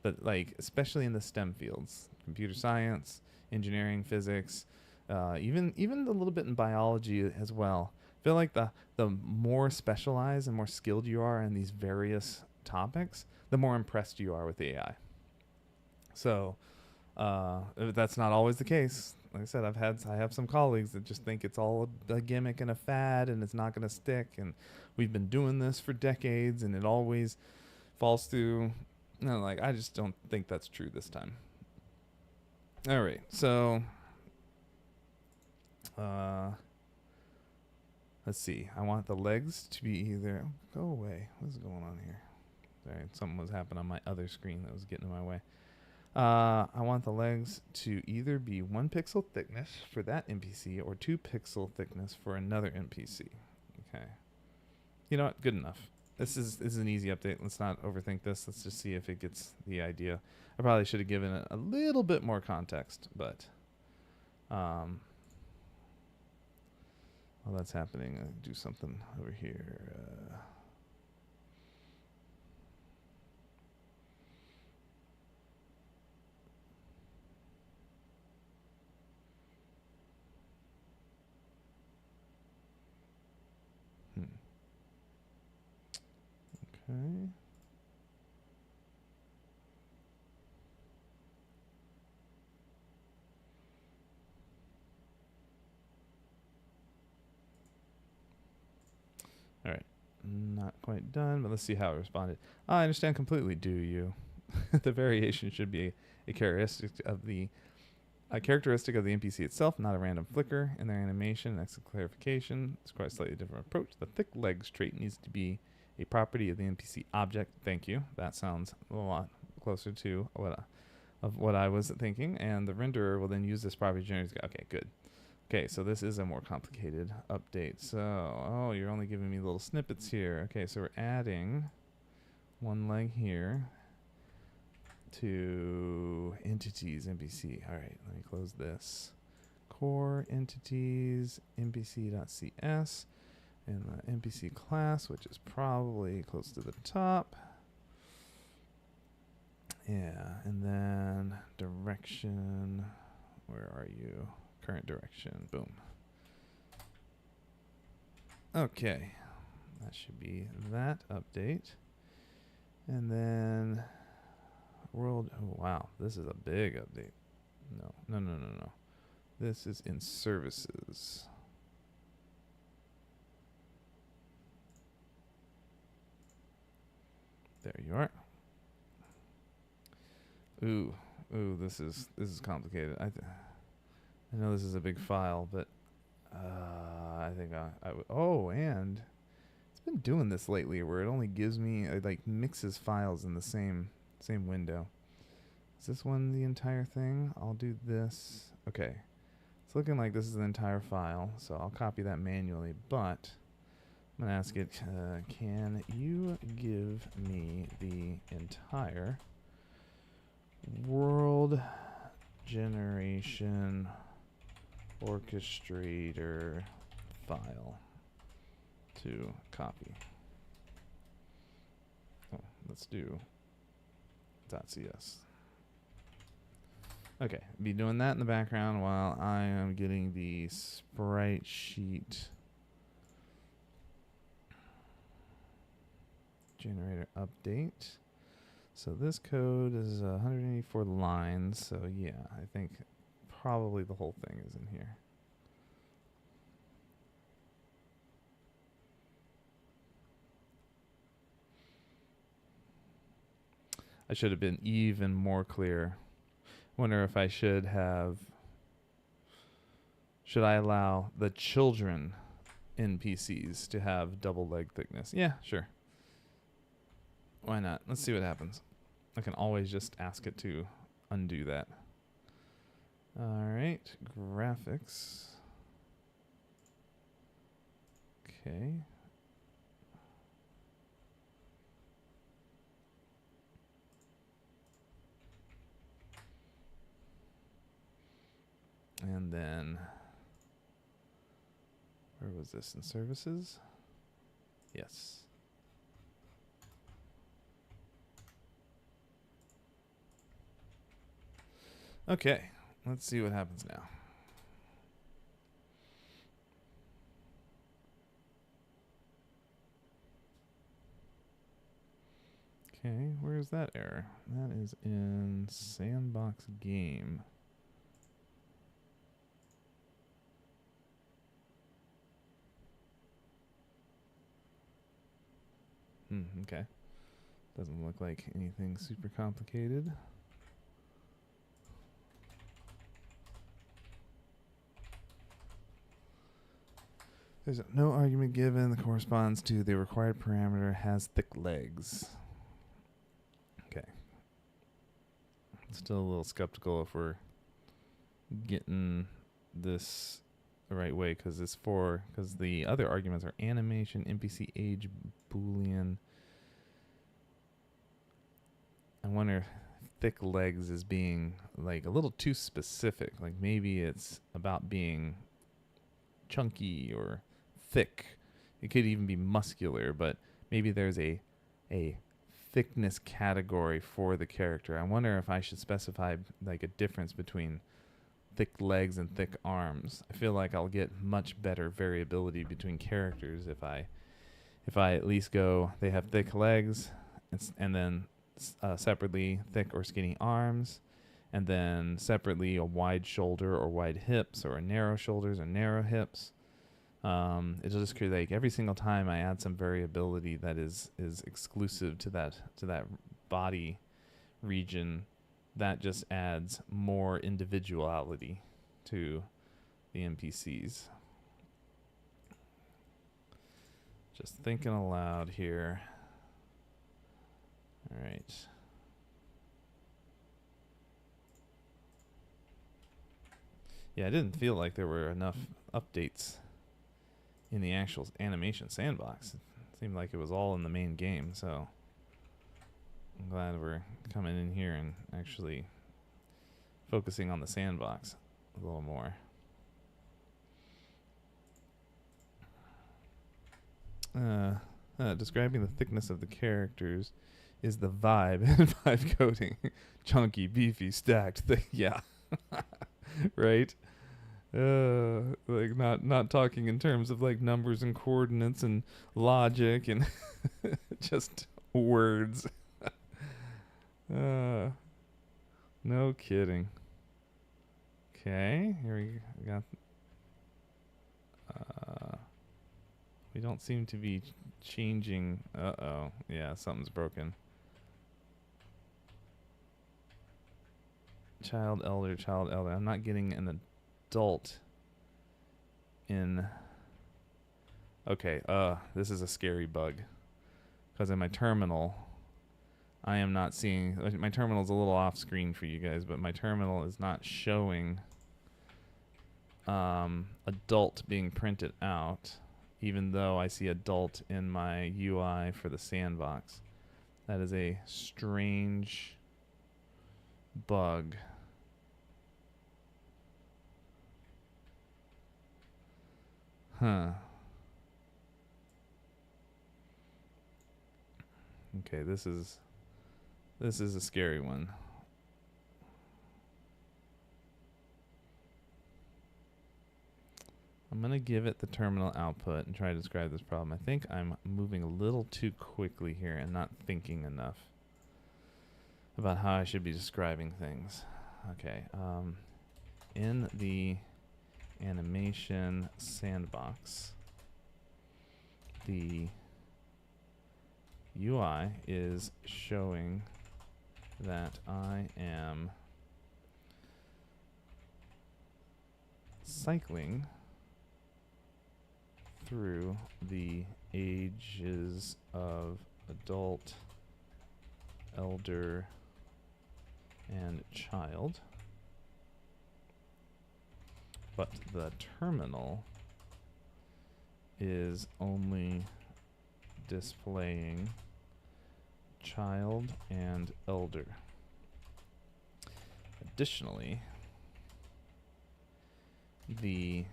Speaker 1: but like especially in the STEM fields, computer science, engineering, physics, even a little bit in biology as well. I feel like the more specialized and more skilled you are in these various topics, the more impressed you are with AI. So that's not always the case. Like I said, I have some colleagues that just think it's all a gimmick and a fad and it's not going to stick. And we've been doing this for decades and it always falls through. No, like I just don't think that's true this time. All right, so let's see. I want the legs to be either. Go away. What's going on here? Sorry, something was happening on my other screen that was getting in my way. I want the legs to either be 1 pixel thickness for that NPC or 2 pixel thickness for another NPC. Okay. You know what? Good enough. This is an easy update. Let's not overthink this. Let's just see if it gets the idea. I probably should have given it a little bit more context, but while that's happening, I'll do something over here. Okay. All right. Not quite done, but let's see how it responded. I understand completely, do you? The variation should be a characteristic of the NPC itself, not a random flicker in their animation. Excellent clarification. It's quite a slightly different approach. The thick legs trait needs to be a property of the NPC object. Thank you. That sounds a lot closer to what I was thinking. And the renderer will then use this property to generate. Okay, good. Okay, so this is a more complicated update. So, oh, you're only giving me little snippets here. Okay, so we're adding one leg here to entities NPC. All right, let me close this. Core entities NPC.cs and the NPC class, which is probably close to the top. Yeah, and then direction. Where are you? Current direction. Boom. Okay, that should be that update. And then world. Oh wow, this is a big update. No. This is in services. There you are. Ooh, this is complicated. I know this is a big file, but I think I would. Oh, and it's been doing this lately, where it only gives me it like mixes files in the same window. Is this one the entire thing? I'll do this. Okay, it's looking like this is the entire file, so I'll copy that manually. But I'm gonna ask it, can you give me the entire world generation orchestrator file to copy? Oh, let's do .cs. Okay, be doing that in the background while I am getting the sprite sheet generator update. So this code is 184 lines. So yeah, I think probably the whole thing is in here. I should have been even more clear. Wonder if I should I allow the children NPCs to have double leg thickness? Yeah, sure. Why not? Let's see what happens. I can always just ask it to undo that. All right, graphics. Okay. And then, where was this? In services? Yes. Okay, let's see what happens now. Okay, where's that error? That is in sandbox game. Okay. Doesn't look like anything super complicated. There's no argument given that corresponds to the required parameter has thick legs. Okay. Still a little skeptical if we're getting this the right way, because the other arguments are animation, NPC age, Boolean. I wonder if thick legs is being like a little too specific. Like maybe it's about being chunky or thick. It could even be muscular, but maybe there's a thickness category for the character. I wonder if I should specify like a difference between thick legs and thick arms. I feel like I'll get much better variability between characters if I if I at least go, they have thick legs, and then separately thick or skinny arms, and then separately a wide shoulder or wide hips, or a narrow shoulders or narrow hips. It'll just create, like, every single time I add some variability that is exclusive to that body region, that just adds more individuality to the NPCs. Just thinking aloud here. All right. Yeah, I didn't feel like there were enough updates in the actual animation sandbox. It seemed like it was all in the main game, so I'm glad we're coming in here and actually focusing on the sandbox a little more. Describing the thickness of the characters is the vibe in vibe coding. Chunky, beefy, stacked, thick. Yeah. Right? Like not talking in terms of like numbers and coordinates and logic and just words. No kidding. Okay, here we got. We don't seem to be changing. Uh-oh. Yeah, something's broken. Child, elder, child, elder. I'm not getting an adult in. Okay, this is a scary bug. Because in my terminal, I am not seeing. My terminal's a little off screen for you guys, but my terminal is not showing adult being printed out, even though I see adult in my UI for the sandbox. That is a strange bug. Huh. Okay, this is a scary one. I'm going to give it the terminal output and try to describe this problem. I think I'm moving a little too quickly here and not thinking enough about how I should be describing things. Okay, in the animation sandbox, the UI is showing that I am cycling through the ages of adult, elder, and child, but the terminal is only displaying child and elder. Additionally, the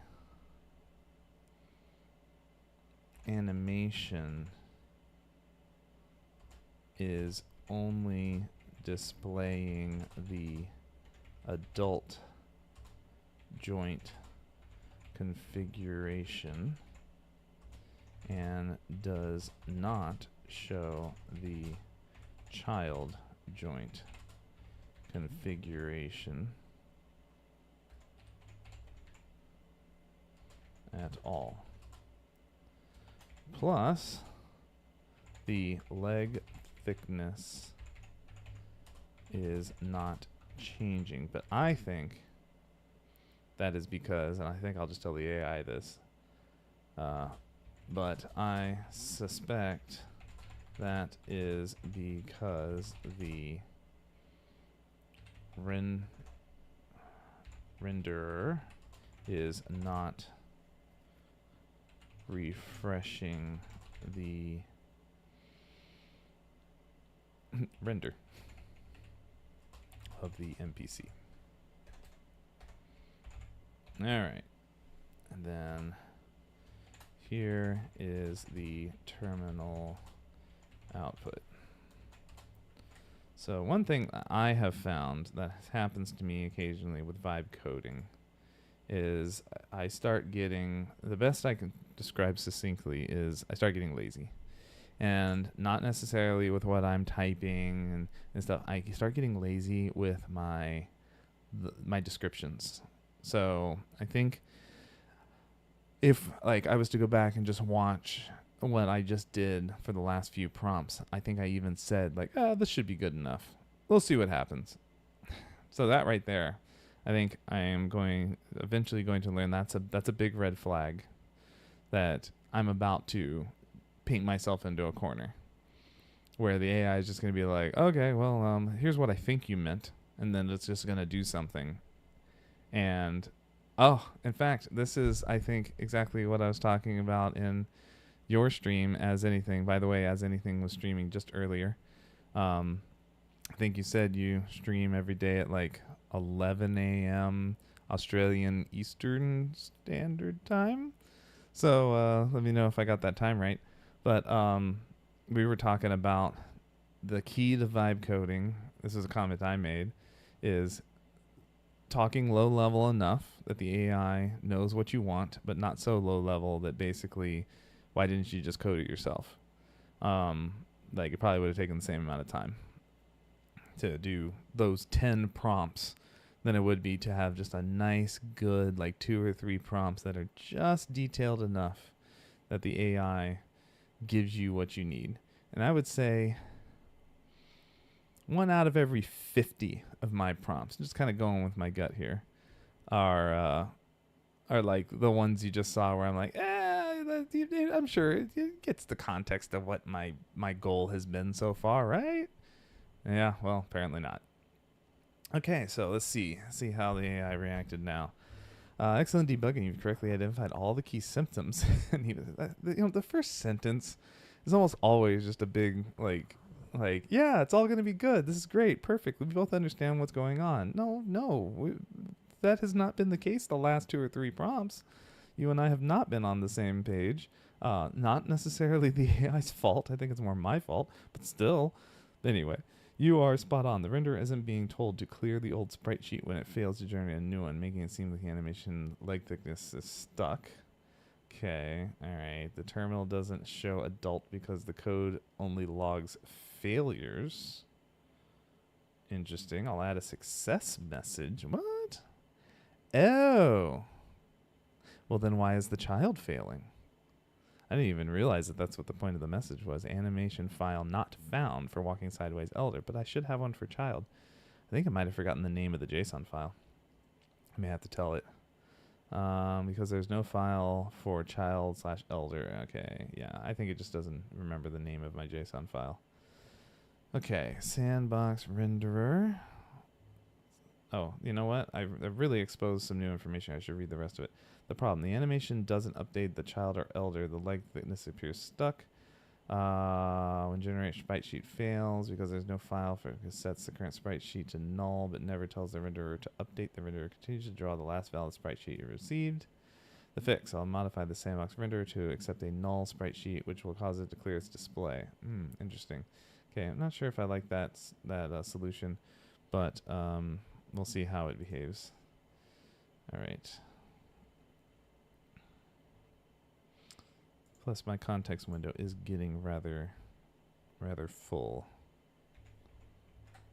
Speaker 1: animation is only displaying the adult joint configuration and does not show the child joint configuration at all. Plus, the leg thickness is not changing, but I think that is because, and I think I'll just tell the AI this, but I suspect that is because the renderer is not refreshing the render of the NPC. All right, and then here is the terminal output. So one thing I have found that happens to me occasionally with vibe coding is I start getting, the best I can describe succinctly is I start getting lazy. And not necessarily with what I'm typing and stuff. I start getting lazy with my descriptions. So I think if like I was to go back and just watch what I just did for the last few prompts, I think I even said like, this should be good enough. We'll see what happens. So that right there, I think I am eventually going to learn that's a big red flag that I'm about to paint myself into a corner where the AI is just going to be like, okay, well, here's what I think you meant. And then it's just going to do something. And, in fact, this is, I think, exactly what I was talking about in your stream, As Anything. By the way, As Anything was streaming just earlier. I think you said you stream every day at like 11 a.m. Australian Eastern Standard Time. So let me know if I got that time right. But we were talking about the key to vibe coding. This is a comment I made, is talking low level enough that the AI knows what you want, but not so low level that basically, why didn't you just code it yourself? Like it probably would have taken the same amount of time to do those 10 prompts than it would be to have just a nice, good, like 2 or 3 prompts that are just detailed enough that the AI gives you what you need. And I would say 1 out of every 50 of my prompts, just kind of going with my gut here, are like the ones you just saw where I'm like, I'm sure it gets the context of what my goal has been so far, right? Yeah, well, apparently not. Okay, so let's see how the AI reacted now. Excellent debugging. You've correctly identified all the key symptoms. And the first sentence is almost always just a big like, yeah, it's all going to be good. This is great. Perfect. We both understand what's going on. No. That has not been the case the last 2 or 3 prompts. You and I have not been on the same page. Not necessarily the AI's fault. I think it's more my fault, but still. Anyway. You are spot on. The renderer isn't being told to clear the old sprite sheet when it fails to generate a new one, making it seem like the animation leg thickness is stuck. Okay, alright. The terminal doesn't show adult because the code only logs failures. Interesting. I'll add a success message. What? Oh. Well, then why is the child failing? I didn't even realize that that's what the point of the message was. Animation file not found for walking sideways elder, but I should have one for child. I think I might have forgotten the name of the JSON file. I may have to tell it. Because there's no file for child/elder. Okay, yeah, I think it just doesn't remember the name of my JSON file. Okay, sandbox renderer. Oh, you know what? I've really exposed some new information. I should read the rest of it. The problem, the animation doesn't update the child or elder. The leg thickness appears stuck. When generate sprite sheet fails because there's no file for it sets the current sprite sheet to null but never tells the renderer to update. The renderer continues to draw the last valid sprite sheet you received. The fix, I'll modify the sandbox renderer to accept a null sprite sheet which will cause it to clear its display. Interesting. Okay, I'm not sure if I like that solution, but we'll see how it behaves. All right. Plus, my context window is getting rather full.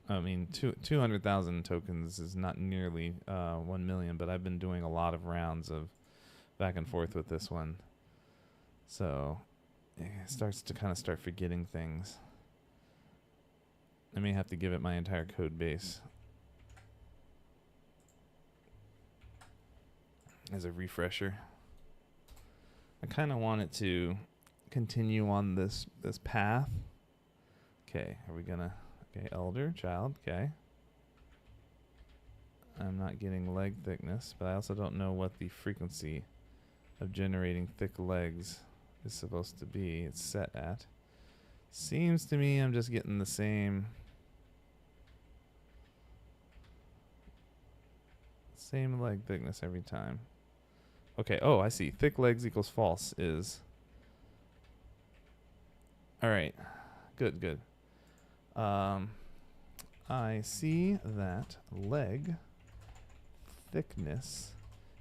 Speaker 1: I mean, 200,000 tokens is not nearly 1 million, but I've been doing a lot of rounds of back and forth with this one. So it starts to kind of start forgetting things. I may have to give it my entire code base as a refresher. I kind of want it to continue on this path. Okay, are we gonna... Okay, elder, child, okay. I'm not getting leg thickness, but I also don't know what the frequency of generating thick legs is supposed to be. It's set at. Seems to me I'm just getting the same leg thickness every time. Okay, oh, I see. Thick legs equals false is... Alright, good. I see that leg thickness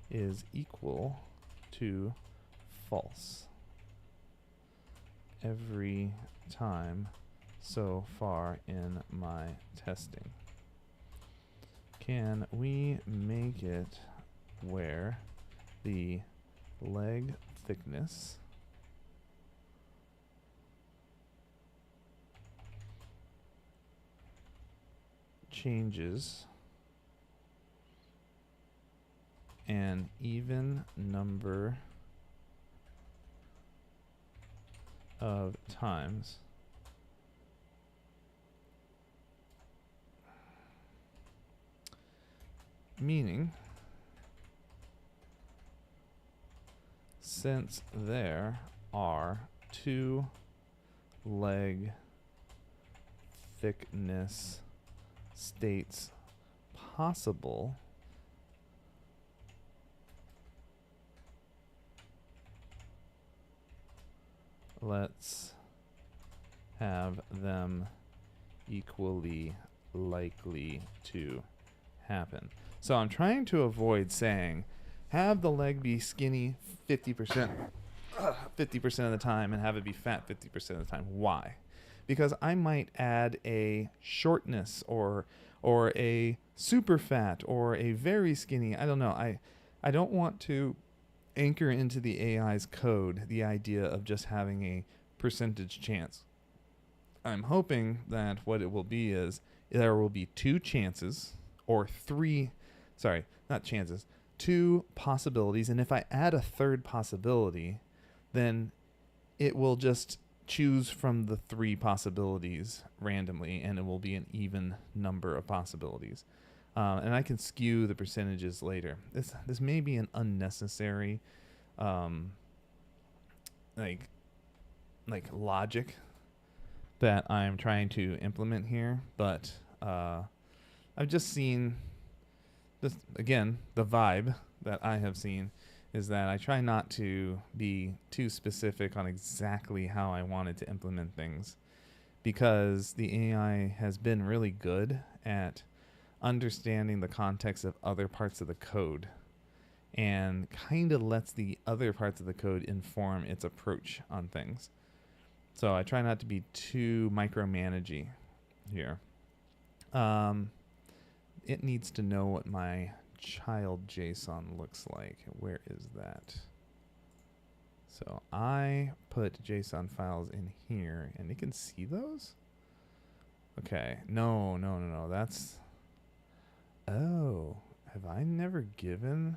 Speaker 1: is equal to false every time so far in my testing. Can we make it where the leg thickness changes an even number of times meaning since there are two leg thickness states possible, let's have them equally likely to happen. So I'm trying to avoid saying have the leg be skinny 50% of the time and have it be fat 50% of the time. Why? Because I might add a shortness or a super fat or a very skinny. I don't know. I don't want to anchor into the AI's code the idea of just having a percentage chance. I'm hoping that what it will be is there will be two chances or two possibilities. And if I add a third possibility, then it will just choose from the three possibilities randomly, and it will be an even number of possibilities. And I can skew the percentages later. This may be an unnecessary like logic that I'm trying to implement here, but I've just seen this again. The vibe that I have seen is that I try not to be too specific on exactly how I wanted to implement things, because the AI has been really good at understanding the context of other parts of the code and kind of lets the other parts of the code inform its approach on things. So I try not to be too micromanagey here. It needs to know what my child JSON looks like. Where is that? So I put JSON files in here and it can see those? Okay. No. That's... Oh. Have I never given...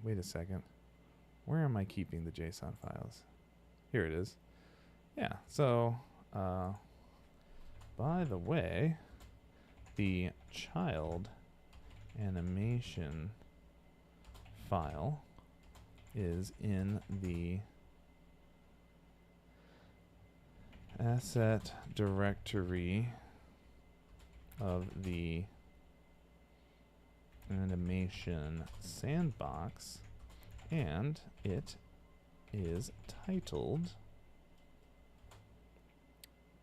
Speaker 1: wait a second. Where am I keeping the JSON files? Here it is. Yeah, so... by the way, the child animation file is in the asset directory of the animation sandbox, and it is titled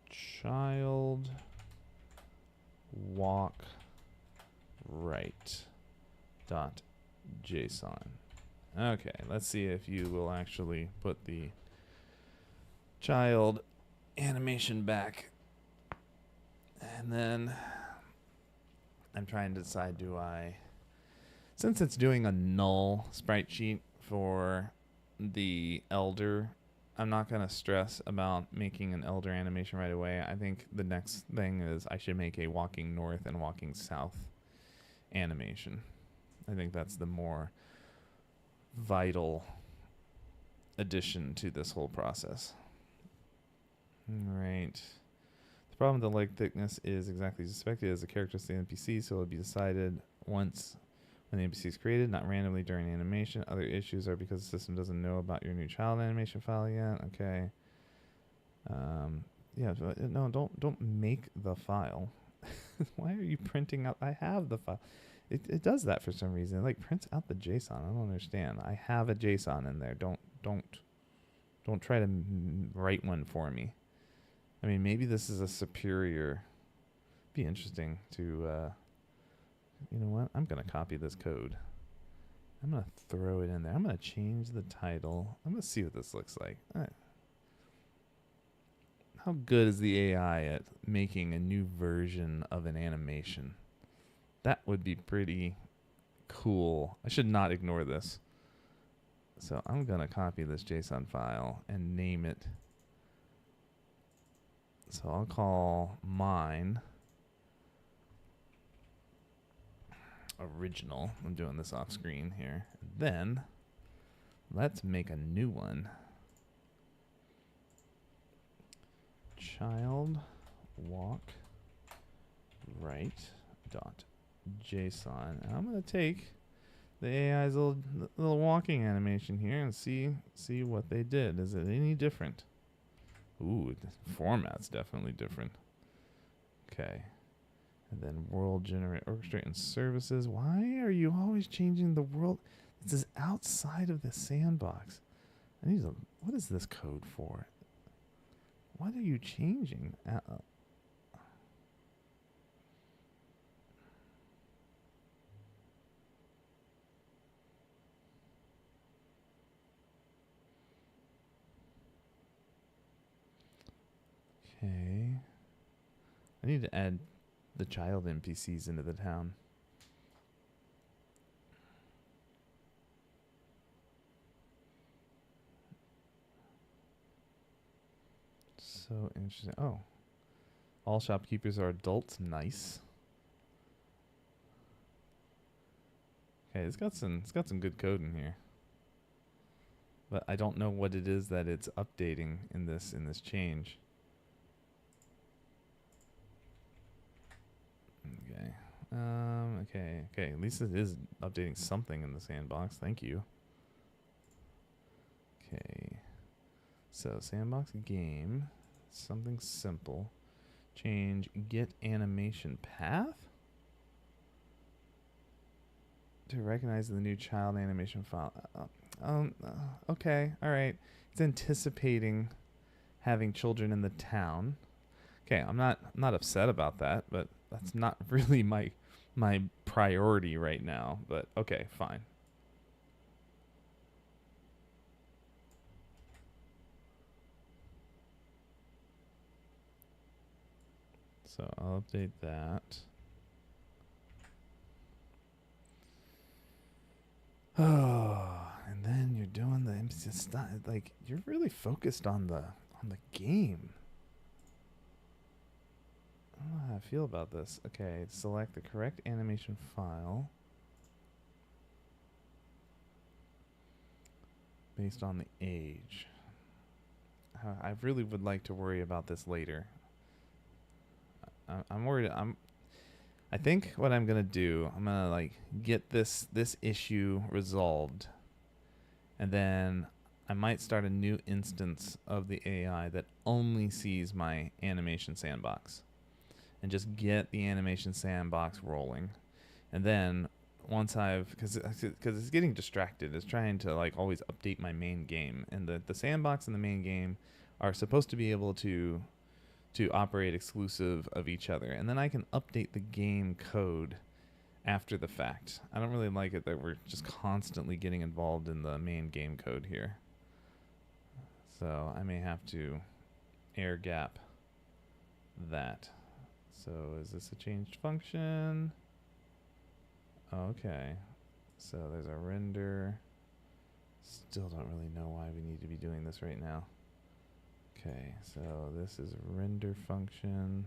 Speaker 1: child walk right dot JSON. Okay, let's see if you will actually put the child animation back. And then I'm trying to decide, since it's doing a null sprite sheet for the elder, I'm not going to stress about making an elder animation right away. I think the next thing is I should make a walking north and walking south animation. I think that's the more vital addition to this whole process. All right. The problem with the leg thickness is exactly as expected as a characteristic of the NPC, so it will be decided once when the NPC is created, not randomly during animation. Other issues are because the system doesn't know about your new child animation file yet. Okay. Yeah, no, don't make the file. Why are you printing out? I have the file. It does that for some reason. It like prints out the JSON. I don't understand. I have a JSON in there. Don't try to write one for me. I mean, maybe this is a superior. Be interesting to. You know what? I'm gonna copy this code. I'm going to throw it in there. I'm going to change the title. I'm going to see what this looks like. How good is the AI at making a new version of an animation? That would be pretty cool. I should not ignore this. So I'm going to copy this JSON file and name it. So I'll call mine original. I'm doing this off screen here. Then let's make a new one. Child walk right dot JSON. And I'm going to take the AI's little walking animation here and see what they did. Is it any different? Ooh, the format's definitely different. Okay. And then world generate orchestrate and services. Why are you always changing the world? This is outside of the sandbox. I need to, what is this code for? What are you changing? Okay. I need to add the child NPCs into the town. So interesting. Oh. All shopkeepers are adults. Nice. Okay, it's got some good code in here. But I don't know what it is that it's updating in this change. Okay. Okay. At least it is updating something in the sandbox. Thank you. Okay. So sandbox game, something simple. Change get animation path to recognize the new child animation file. Okay. All right. It's anticipating having children in the town. Okay, I'm not upset about that, but that's not really my priority right now. But okay, fine. So I'll update that. Oh, and then you're doing the NPC stuff. Like you're really focused on the game. I don't know how I feel about this. Okay, select the correct animation file based on the age. I really would like to worry about this later. I'm worried. I think what I'm gonna do, I'm gonna like get this issue resolved, and then I might start a new instance of the AI that only sees my animation sandbox, and just get the animation sandbox rolling, and then once because it's getting distracted, it's trying to like always update my main game, and the sandbox and the main game are supposed to be able to operate exclusive of each other, and then I can update the game code after the fact. I don't really like it that we're just constantly getting involved in the main game code here. So I may have to air gap that. So is this a changed function? Okay. So there's a render. Still don't really know why we need to be doing this right now. Okay, so this is a render function.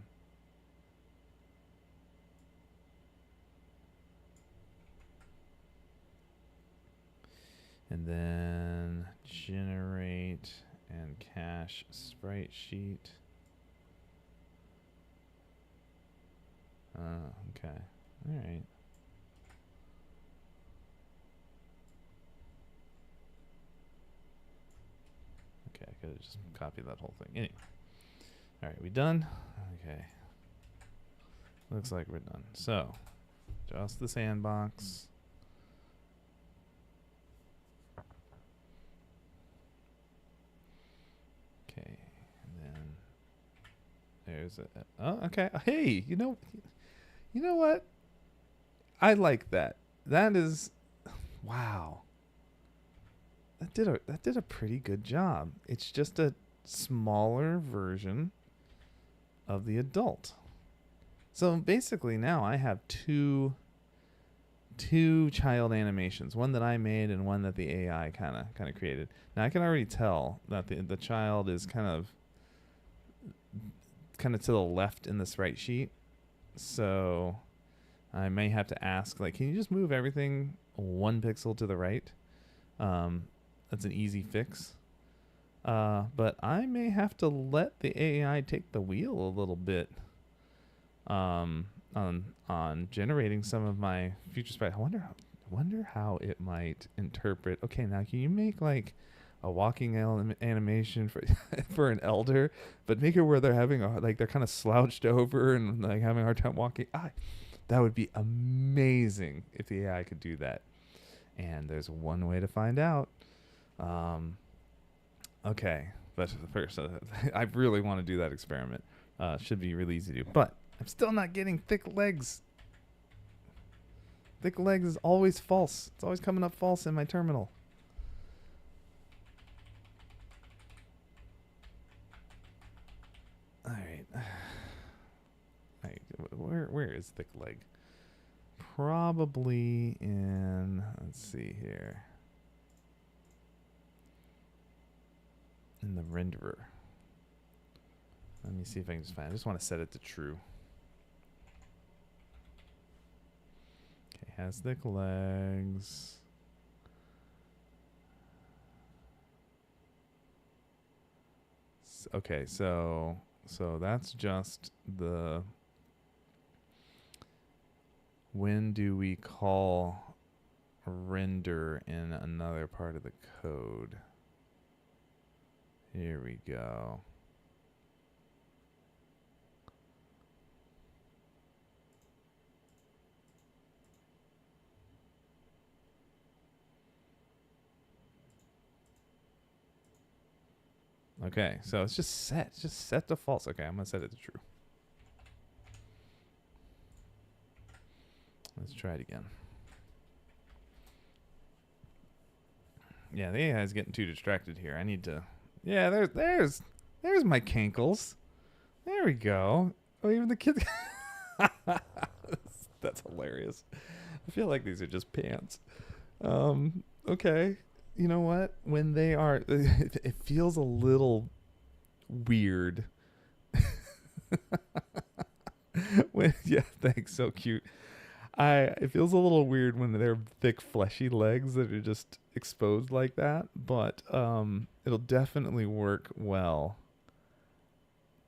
Speaker 1: And then generate and cache sprite sheet. Okay. All right. Okay, I could have just copied that whole thing. Anyway. All right, we done? Okay. Looks like we're done. So, just the sandbox. Okay, and then there's a. Oh, okay. Hey, you know what? I like that. That is. Wow. That did a pretty good job. It's just a smaller version of the adult. So basically now I have two child animations, one that I made and one that the AI kind of created. Now I can already tell that the child is kind of to the left in this right sheet. So I may have to ask, like, can you just move everything 1 pixel to the right? That's an easy fix. But I may have to let the AI take the wheel a little bit on generating some of my future sprites. I wonder how it might interpret. Okay, now can you make like a walking animation for an elder, but make it where they're having they're kind of slouched over and like having a hard time walking. That would be amazing if the AI could do that. And there's one way to find out. Okay, but first, I really want to do that experiment. Should be really easy to do, but I'm still not getting thick legs. Thick legs is always false. It's always coming up false in my terminal. All right. Where is thick leg? Probably in, let's see here, in the renderer. Let me see if I can just find it. I just want to set it to true. Okay, has thick legs. Okay, so that's just the, when do we call render in another part of the code? Here we go. Okay, so it's just set to false. Okay, I'm gonna set it to true. Let's try it again. Yeah, the AI is getting too distracted here. I need to. Yeah, there's my cankles. There we go. Oh, even the kids. That's hilarious. I feel like these are just pants. Okay. You know what? When they are, it feels a little weird. Yeah, thanks. So cute. It feels a little weird when they're thick, fleshy legs that are just exposed like that. But it'll definitely work well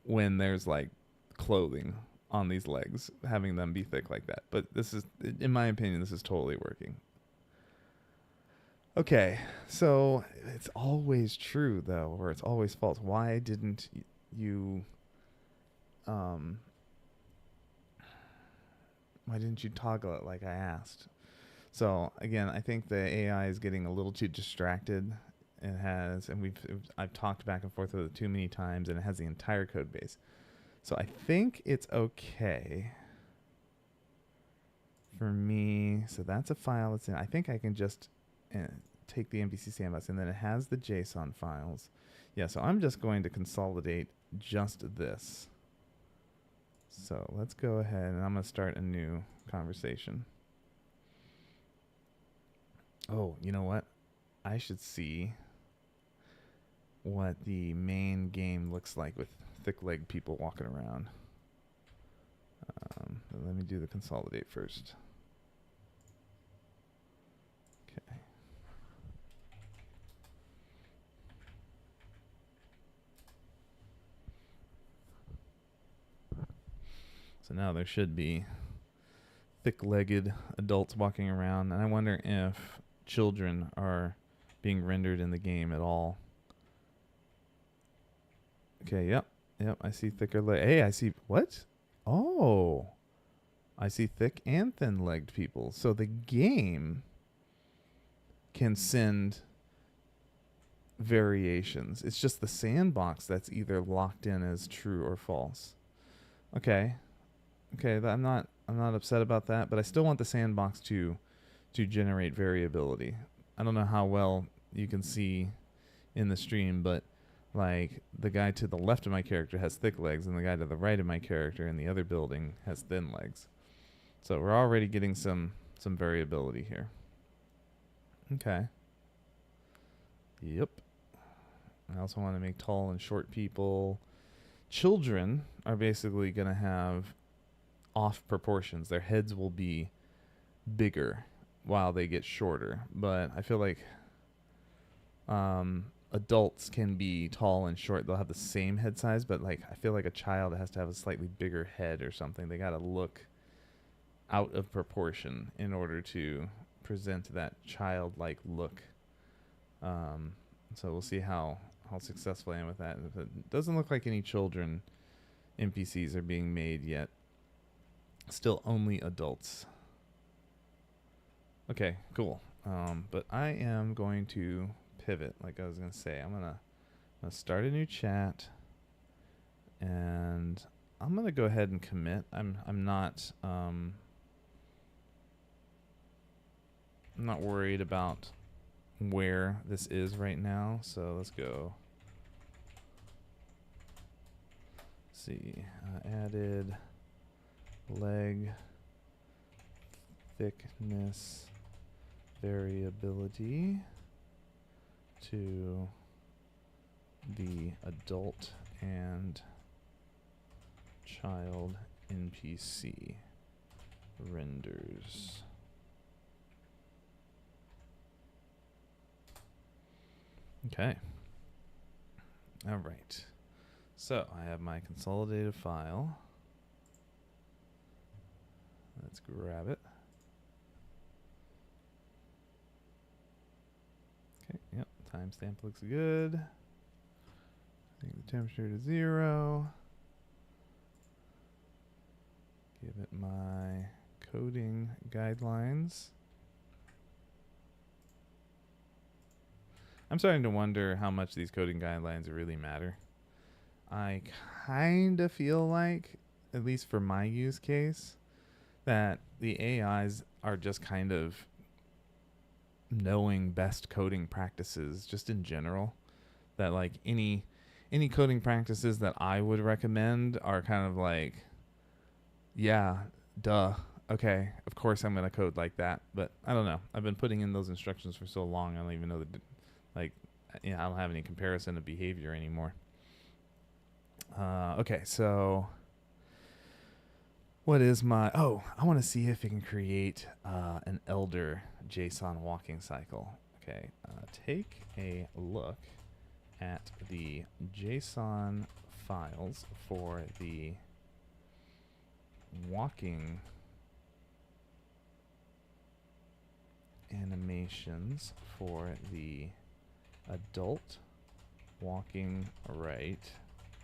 Speaker 1: when there's like clothing on these legs, having them be thick like that. But this is, in my opinion, this is totally working. Okay, so it's always true though, or it's always false. Why didn't you toggle it like I asked? So again, I think the AI is getting a little too distracted. It has, and I've talked back and forth with it too many times, and it has the entire code base. So I think it's okay for me. So that's a file that's in. I think I can just take the NPC sandbox, and then it has the JSON files. Yeah, so I'm just going to consolidate just this. So let's go ahead, and I'm going to start a new conversation. Oh, you know what? I should see what the main game looks like with thick-legged people walking around. Let me do the consolidate first. Okay. So now there should be thick-legged adults walking around, and I wonder if children are being rendered in the game at all. Okay, yep, I see thicker leg. Hey, I see, what? Oh, I see thick and thin-legged people. So the game can send variations. It's just the sandbox that's either locked in as true or false. Okay, I'm not upset about that, but I still want the sandbox to to generate variability. I don't know how well you can see in the stream, but like the guy to the left of my character has thick legs and the guy to the right of my character in the other building has thin legs. So we're already getting some variability here. Okay. Yep. I also want to make tall and short people. Children are basically going to have off proportions. Their heads will be bigger while they get shorter. But I feel like adults can be tall and short. They'll have the same head size, but like I feel like a child has to have a slightly bigger head or something. They got to look out of proportion in order to present that childlike look. So we'll see how successful I am with that. It doesn't look like any children NPCs are being made yet. Still only adults. Okay, cool. But I am going to pivot, like I was going to say. I'm gonna start a new chat, and I'm going to go ahead and commit. I'm not worried about where this is right now, so let's go. Let's see, added leg thickness variability to the adult and child NPC renders. Okay. All right. So I have my consolidated file. Let's grab it. Okay, yep, timestamp looks good. Take the temperature to 0. Give it my coding guidelines. I'm starting to wonder how much these coding guidelines really matter. I kind of feel like, at least for my use case, that the AIs are just kind of knowing best coding practices just in general. That like any coding practices that I would recommend are kind of like, yeah, duh. Okay, of course I'm going to code like that. But I don't know. I've been putting in those instructions for so long, I don't even know that, like, you know, I don't have any comparison of behavior anymore. Okay, so what is my... Oh, I want to see if it can create an elder JSON walking cycle. Okay, take a look at the JSON files for the walking animations for the adult walking right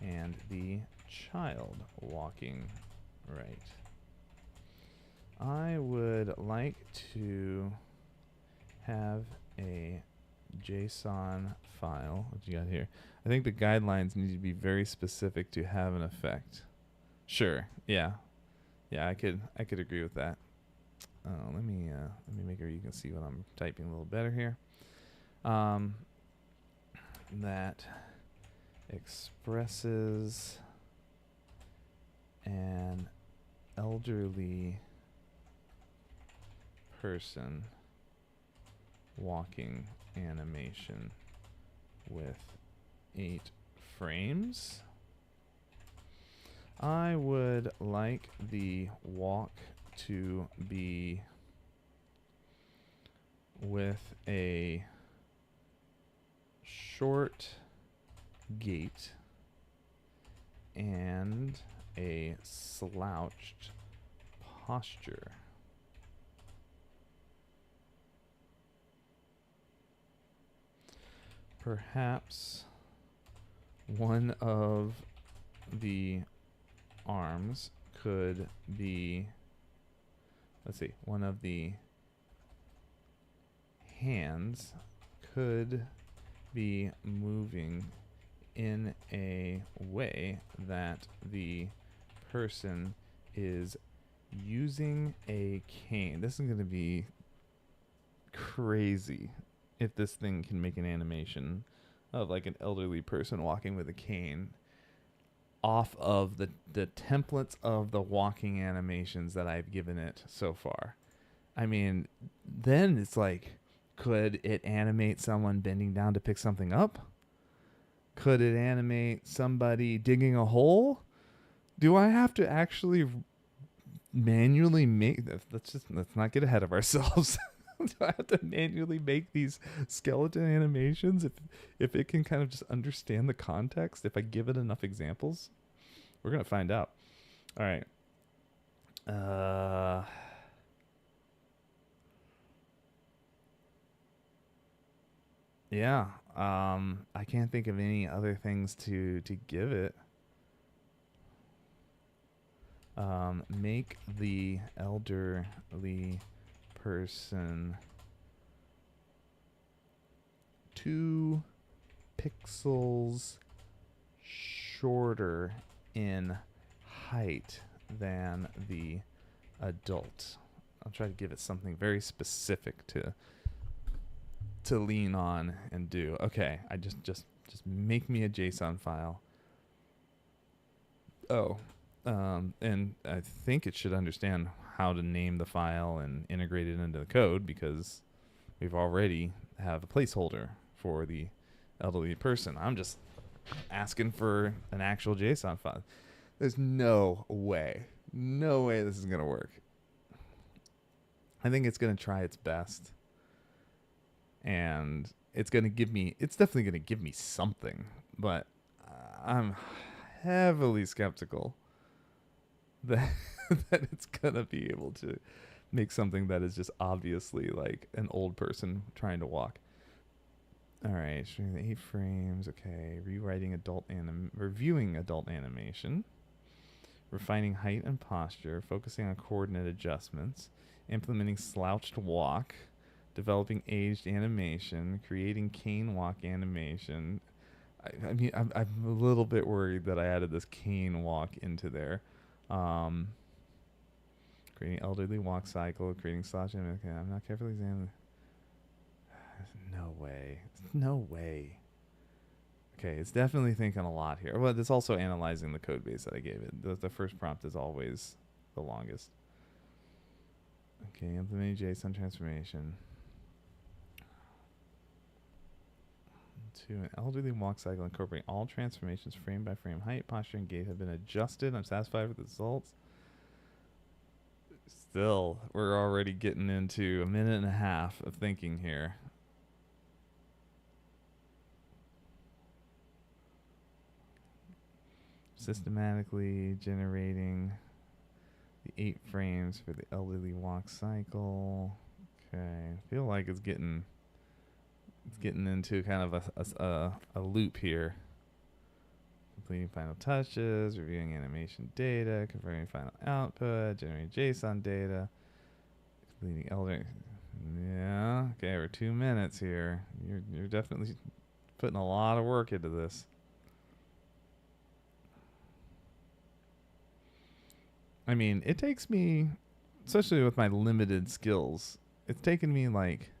Speaker 1: and the child walking right. I would like to have a JSON file. What you got here? I think the guidelines need to be very specific to have an effect. Sure. Yeah. Yeah, I could agree with that. Let me make sure you can see what I'm typing a little better here. That expresses an elderly person walking animation with 8 frames. I would like the walk to be with a short gait and a slouched posture. Perhaps one of the arms could be, let's see, one of the hands could be moving in a way that the person is using a cane. This is going to be crazy if this thing can make an animation of like an elderly person walking with a cane off of the templates of the walking animations that I've given it so far. I mean, then it's like, could it animate someone bending down to pick something up? Could it animate somebody digging a hole? Do I have to actually manually make? Let's not get ahead of ourselves. Do I have to manually make these skeleton animations if it can kind of just understand the context? If I give it enough examples, we're gonna find out. All right. Yeah. I can't think of any other things to give it. Make the elderly person 2 pixels shorter in height than the adult. I'll try to give it something very specific to lean on and do. Okay, I just make me a JSON file. Oh, and I think it should understand how to name the file and integrate it into the code because we've already have a placeholder for the elderly person. I'm just asking for an actual JSON file. There's no way this is going to work. I think it's going to try its best. And it's definitely going to give me something, but I'm heavily skeptical that that it's going to be able to make something that is just obviously like an old person trying to walk. All right, showing the 8 frames. Okay, reviewing adult animation, refining height and posture, focusing on coordinate adjustments, implementing slouched walk, developing aged animation, creating cane walk animation. I mean, I'm a little bit worried that I added this cane walk into there. Creating elderly walk cycle, creating slash. Okay, I'm not carefully examining. No way. No way. Okay, it's definitely thinking a lot here. Well, it's also analyzing the code base that I gave it. The first prompt is always the longest. Okay, implementing JSON transformation. To an elderly walk cycle incorporating all transformations frame by frame. Height, posture, and gait have been adjusted. I'm satisfied with the results. Still, we're already getting into a minute and a half of thinking here. Systematically generating the 8 frames for the elderly walk cycle. Okay, I feel like it's getting into kind of a loop here. Completing final touches, reviewing animation data, converting final output, generating JSON data, completing elder. Yeah, okay, we're 2 minutes here. You're definitely putting a lot of work into this. I mean, it takes me, especially with my limited skills, it's taken me like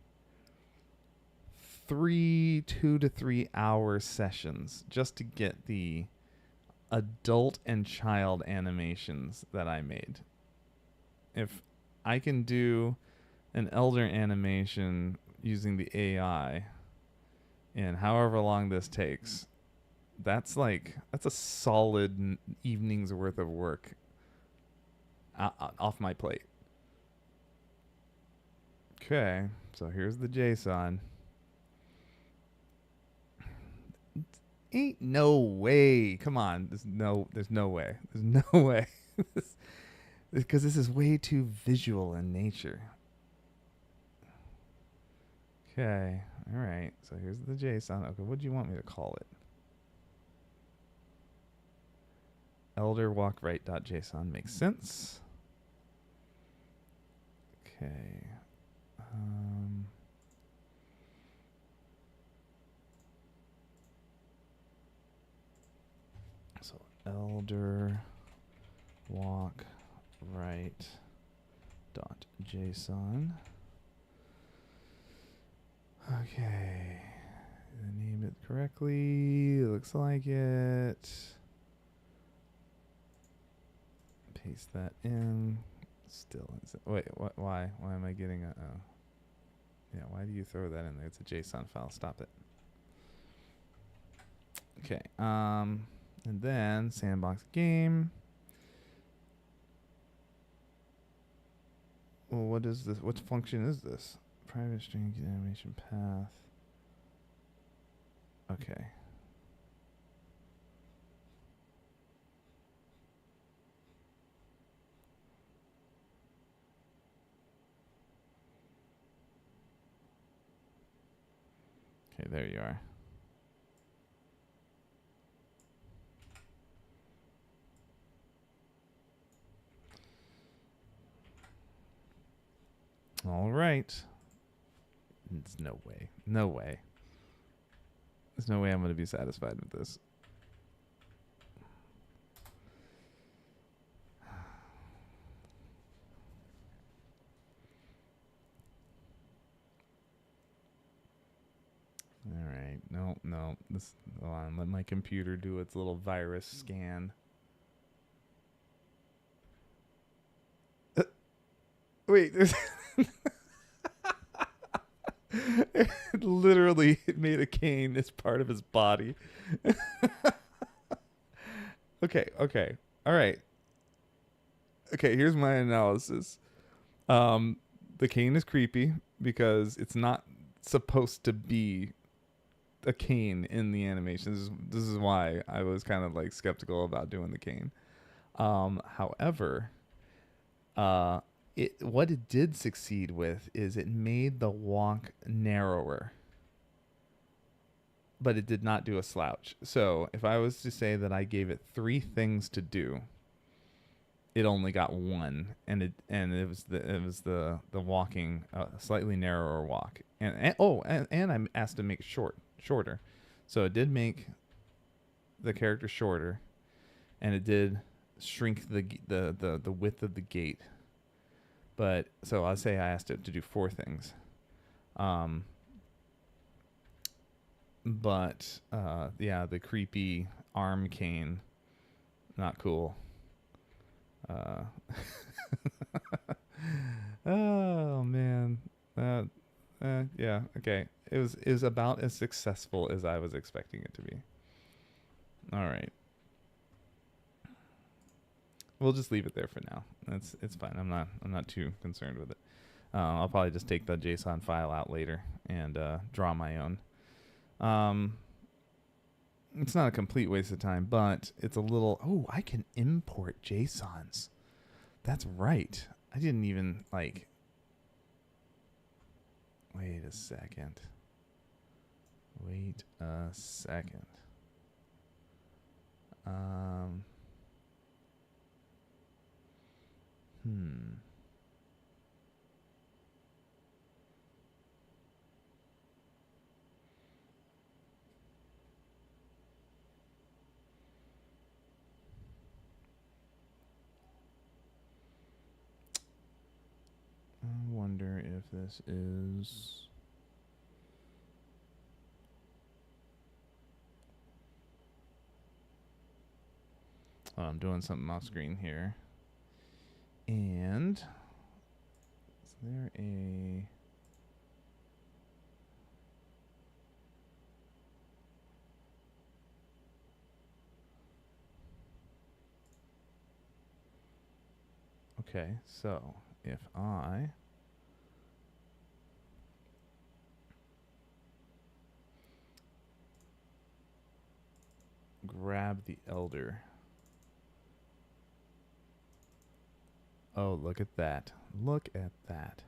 Speaker 1: 2 to 3 hour sessions just to get the adult and child animations that I made. If I can do an elder animation using the AI in however long this takes, that's a solid evening's worth of work off my plate. Okay, so here's the JSON. Ain't no way. Come on. There's no way. There's no way. Because this is way too visual in nature. Okay. All right. So here's the JSON. Okay, what do you want me to call it? elderwalkright.json makes sense. Okay. So elder walk right dot JSON. Okay. Name it correctly. Looks like it. Paste that in. Still isn't. Wait, what? Why? Why am I getting a? Oh. Yeah. Why do you throw that in there? It's a JSON file. Stop it. Okay. And then sandbox game. Well, what is this? What function is this? Private string animation path. Okay. Okay, there you are. All right. There's no way. No way. There's no way I'm going to be satisfied with this. All right. No. This. Hold on. Let my computer do its little virus scan. Wait. It literally made a cane as part of his body. Okay. All right. Okay, here's my analysis. The cane is creepy because it's not supposed to be a cane in the animation. This is why I was kind of like skeptical about doing the cane. However, what it did succeed with is it made the walk narrower, but it did not do a slouch. So if I was to say that I gave it 3 things to do, it only got 1, and it was the walking, slightly narrower walk, and I asked to make shorter, so it did make the character shorter, and it did shrink the width of the gate. But so I'll say I asked it to do 4 things, but yeah, the creepy arm cane, not cool. Oh man. Yeah, okay. It was about as successful as I was expecting it to be. All right. We'll just leave it there for now. It's fine. I'm not too concerned with it. I'll probably just take the JSON file out later and draw my own. It's not a complete waste of time, but it's a little. Oh, I can import JSONs. That's right. I didn't even like. Wait a second. I wonder if this is. Oh, I'm doing something off screen here. And is there a. Okay, so if I grab the elder. Oh, look at that. Look at that.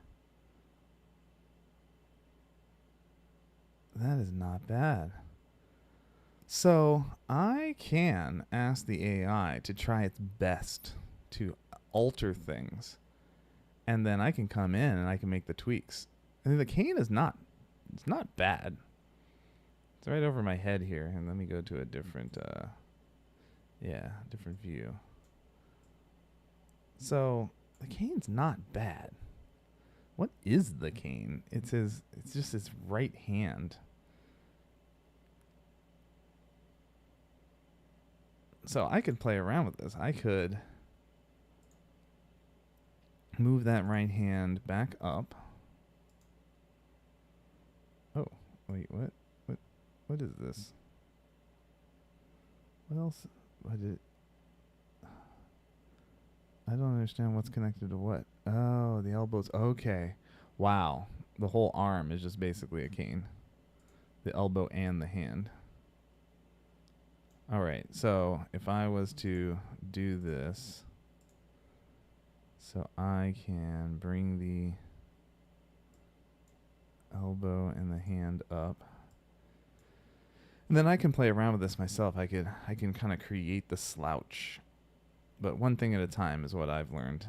Speaker 1: That is not bad. So I can ask the AI to try its best to alter things, and then I can come in and I can make the tweaks. And the cane is not, it's not bad. It's right over my head here, and let me go to a different, different view. So the cane's not bad. What is the cane? It's just his right hand. So I could play around with this. I could move that right hand back up. Oh, wait, what? What is this? What else? I don't understand what's connected to what. Oh, the elbows. Okay. Wow. The whole arm is just basically a cane. The elbow and the hand. All right. So if I was to do this, so I can bring the elbow and the hand up. And then I can play around with this myself. I can kind of create the slouch. But one thing at a time is what I've learned.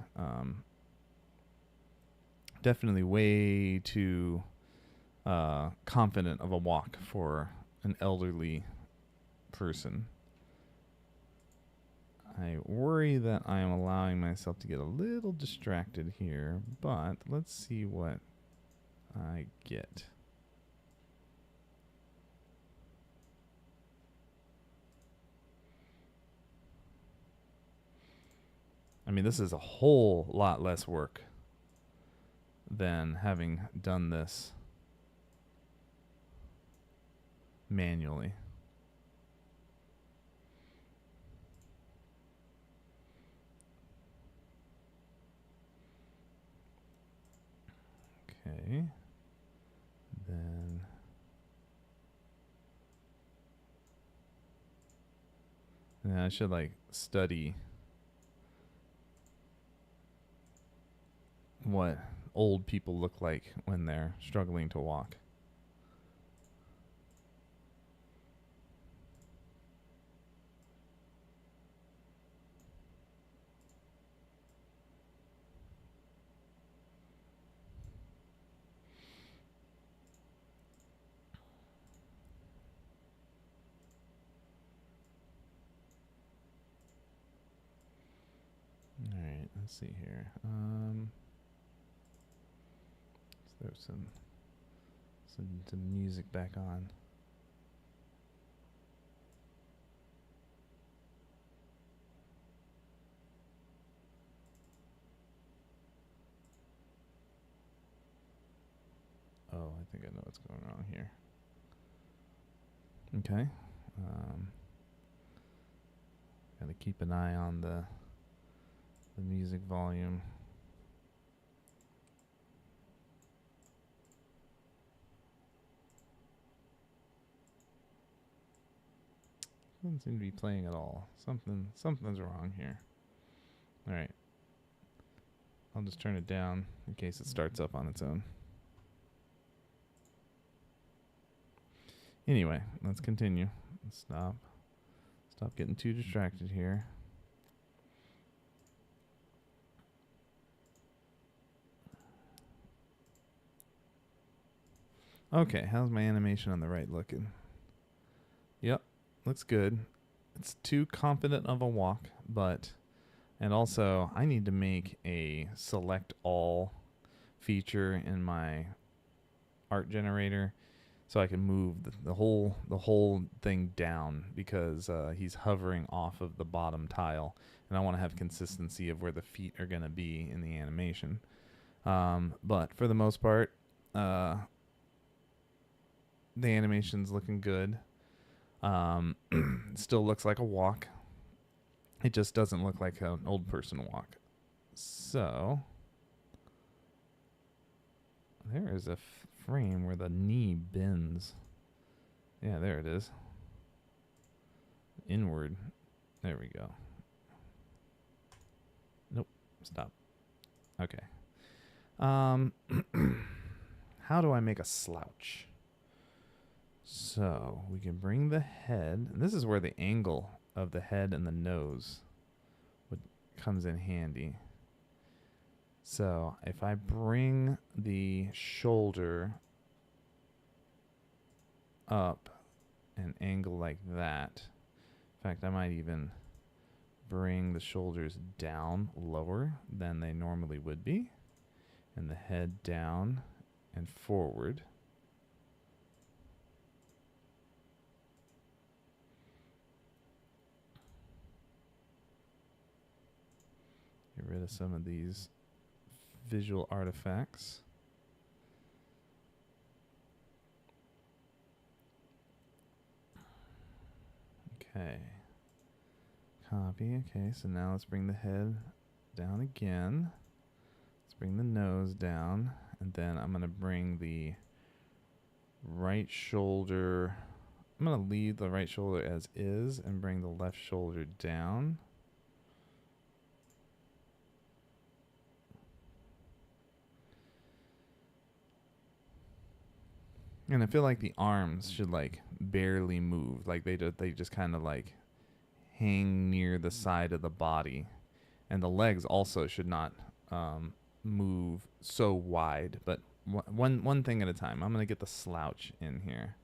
Speaker 1: Definitely way too confident of a walk for an elderly person. I worry that I am allowing myself to get a little distracted here, but let's see what I get. I mean, this is a whole lot less work than having done this manually. Okay. Then I should like study what old people look like when they're struggling to walk. All right, let's see here. Let's throw some music back on. Oh, I think I know what's going on here. Okay. Gotta keep an eye on the music volume. Doesn't seem to be playing at all. Something's wrong here. All right. I'll just turn it down in case it starts up on its own. Anyway, let's continue. Let's stop getting too distracted here. Okay, how's my animation on the right looking? Yep, looks good. It's too confident of a walk, and also I need to make a select all feature in my art generator so I can move the whole thing down, because he's hovering off of the bottom tile, and I want to have consistency of where the feet are going to be in the animation. But for the most part, the animation's looking good. Still looks like a walk. It just doesn't look like an old person walk. So there is a frame where the knee bends. Yeah, there it is. Inward. There we go. Nope. Stop. Okay. How do I make a slouch? So we can bring the head, and this is where the angle of the head and the nose comes in handy. So if I bring the shoulder up an angle like that, in fact, I might even bring the shoulders down lower than they normally would be, and the head down and forward. Get rid of some of these visual artifacts. Okay. Copy. Okay, so now let's bring the head down again. Let's bring the nose down. And then I'm going to bring the right shoulder. I'm going to leave the right shoulder as is and bring the left shoulder down. And I feel like the arms should like barely move. Like they just kind of like hang near the side of the body. And the legs also should not move so wide, but one thing at a time. I'm going to get the slouch in here.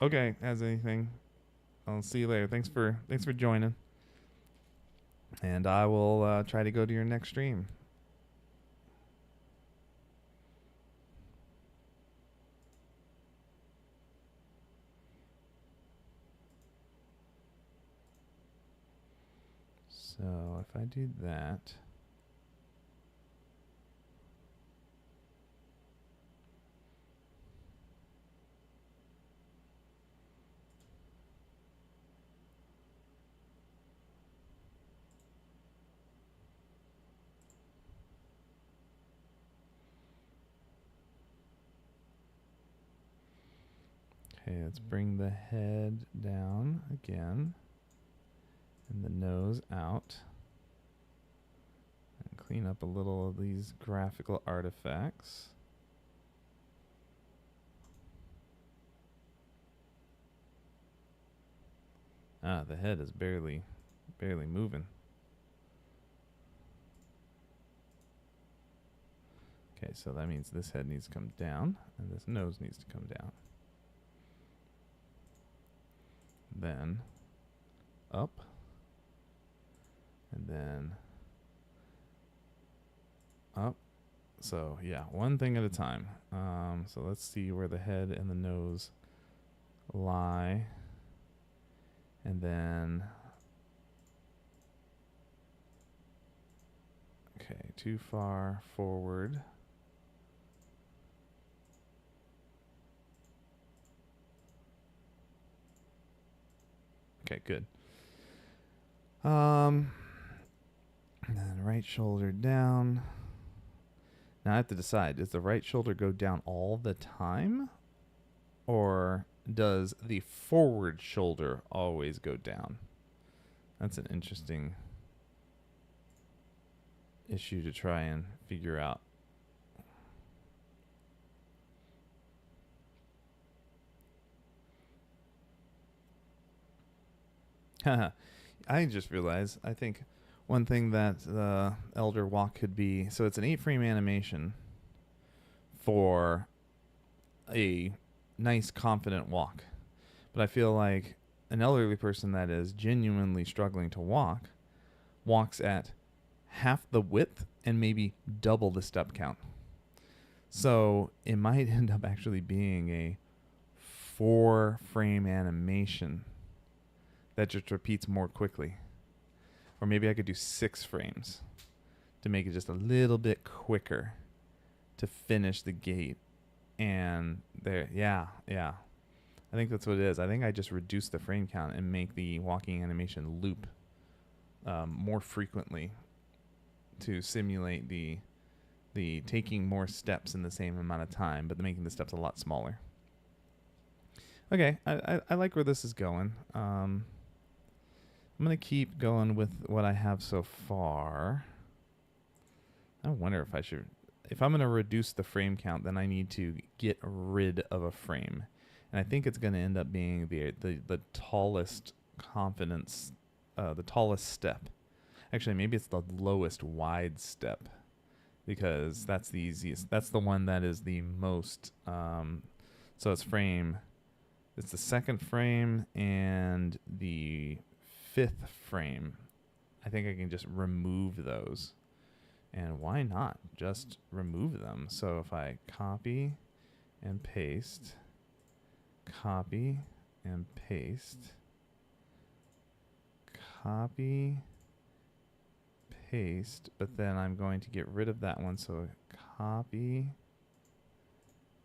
Speaker 1: Okay, as anything, I'll see you later. Thanks for joining. And I will try to go to your next stream. So if I do that, okay, let's bring the head down again and the nose out. And clean up a little of these graphical artifacts. Ah, the head is barely moving. Okay, so that means this head needs to come down and this nose needs to come down. Then up, and then up. So yeah, one thing at a time. So let's see where the head and the nose lie, and then okay, too far forward. Okay, good. And then right shoulder down. Now I have to decide, does the right shoulder go down all the time? Or does the forward shoulder always go down? That's an interesting issue to try and figure out. I just realized, I think one thing that the Elder Walk could be, so it's an 8-frame animation for a nice, confident walk. But I feel like an elderly person that is genuinely struggling to walk walks at half the width and maybe double the step count. So it might end up actually being a 4-frame animation that just repeats more quickly. Or maybe I could do 6 frames to make it just a little bit quicker to finish the gate. And there, yeah. I think that's what it is. I think I just reduce the frame count and make the walking animation loop more frequently to simulate the taking more steps in the same amount of time, but making the steps a lot smaller. Okay, I like where this is going. I'm going to keep going with what I have so far. I wonder if I should... If I'm going to reduce the frame count, then I need to get rid of a frame. And I think it's going to end up being the tallest confidence, the tallest step. Actually, maybe it's the lowest wide step, because that's the easiest. That's the one that is the most... so it's frame... It's the 2nd frame and the 5th frame. I think I can just remove those And why not just remove them? So if I copy and paste, copy and paste, copy, paste, but then I'm going to get rid of that one. So copy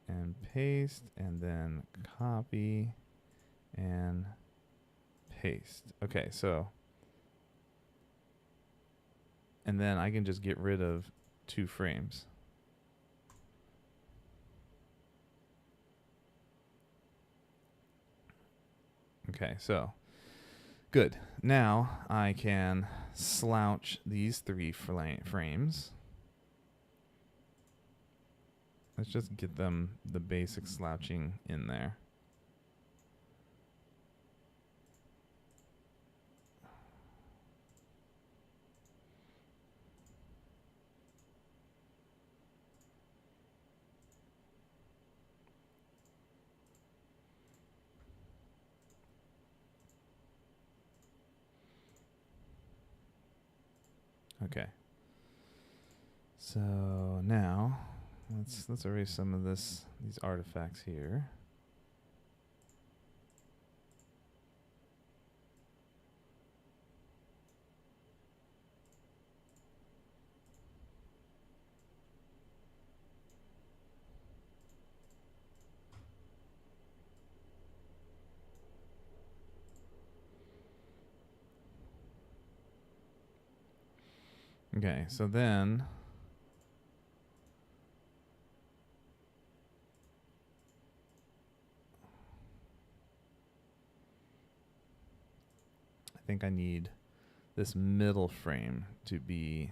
Speaker 1: and paste, and then copy and paste. Okay, so, and then I can just get rid of 2 frames. Okay, so good. Now I can slouch these 3 frames. Let's just get them the basic slouching in there. Okay. So now let's erase some of these artifacts here. Okay, so then I think I need this middle frame to be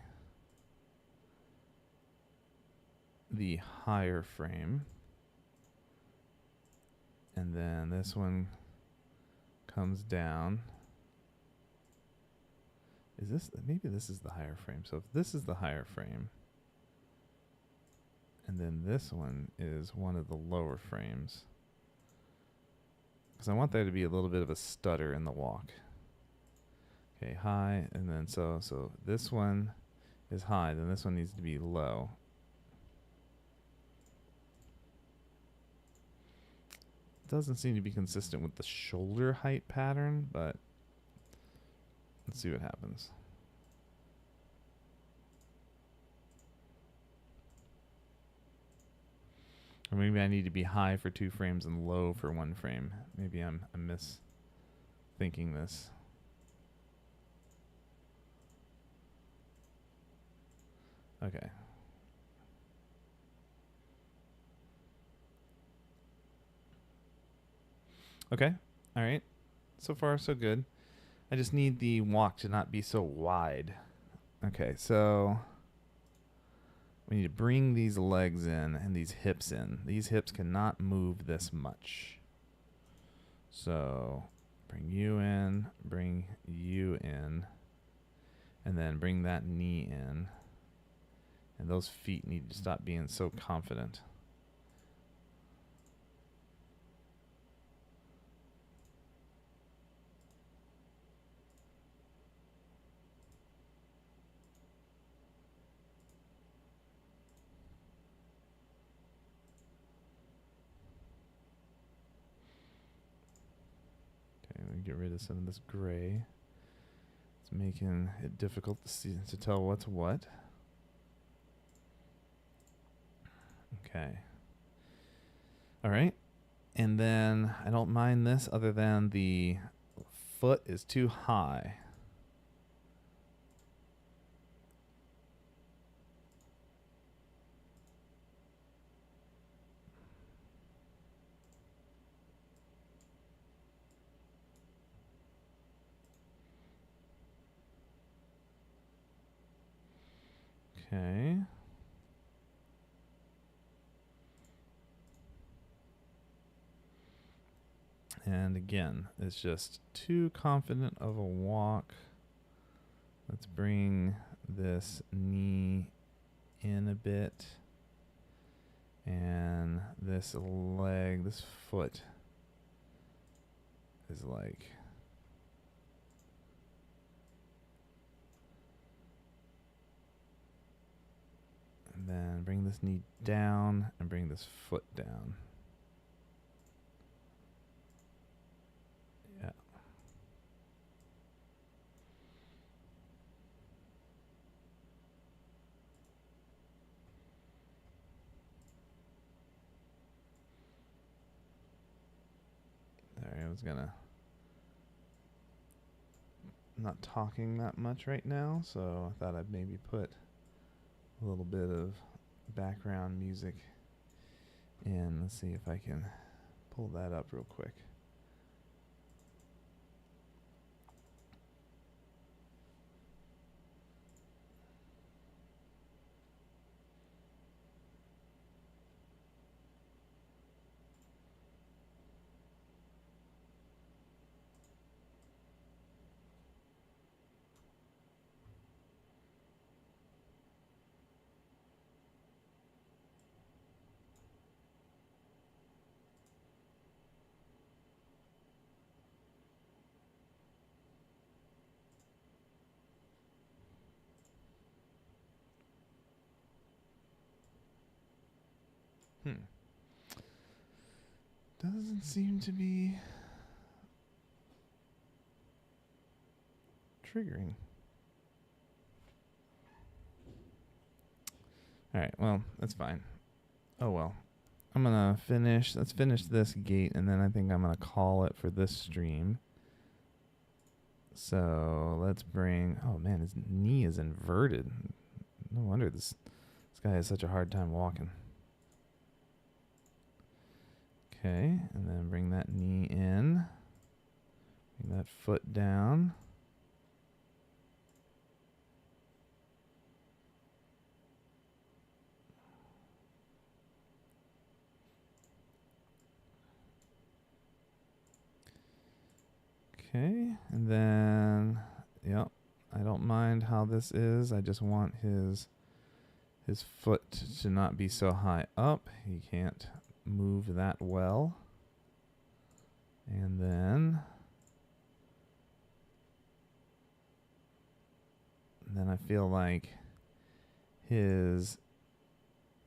Speaker 1: the higher frame. And then this one comes down. Is this, maybe this is the higher frame. So if this is the higher frame, and then this one is one of the lower frames, because I want there to be a little bit of a stutter in the walk. Okay, high, and then so this one is high, then this one needs to be low. Doesn't seem to be consistent with the shoulder height pattern, but let's see what happens. Or maybe I need to be high for 2 frames and low for 1 frame. Maybe I'm misthinking this. Okay. Okay. All right. So far, so good. I just need the walk to not be so wide. Okay, so we need to bring these legs in and these hips in. These hips cannot move this much. So bring you in, and then bring that knee in. And those feet need to stop being so confident. Okay, we get rid of some of this gray. It's making it difficult to tell what's what. Okay. All right. And then I don't mind this other than the foot is too high. Okay. And again, it's just too confident of a walk. Let's bring this knee in a bit. And this leg, this foot is like... And then bring this knee down and bring this foot down. Yeah. There, I was gonna... not talking that much right now, so I thought I'd maybe put a little bit of background music in. Let's see if I can pull that up real quick. Doesn't seem to be triggering. Alright, well, that's fine. Oh well. I'm gonna finish, let's finish this gate, and then I think I'm gonna call it for this stream. So let's bring, oh man, his knee is inverted. No wonder this guy has such a hard time walking. Okay, and then bring that knee in. Bring that foot down. Okay, and then, yep, I don't mind how this is. I just want his foot to not be so high up. He can't move that well. And then I feel like his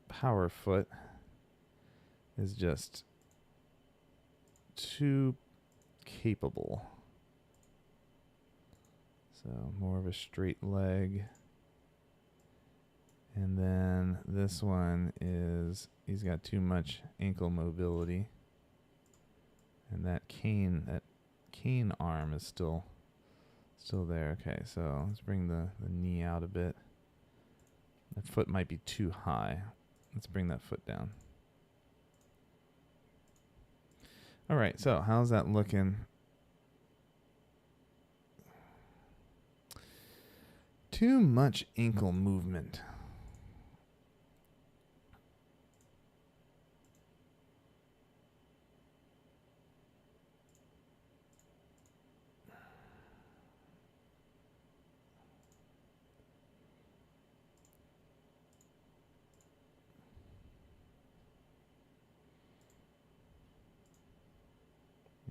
Speaker 1: power foot is just too capable. So more of a straight leg. And then this one is, he's got too much ankle mobility. And that cane arm is still there. Okay, so let's bring the knee out a bit. That foot might be too high. Let's bring that foot down. All right, so how's that looking? Too much ankle movement.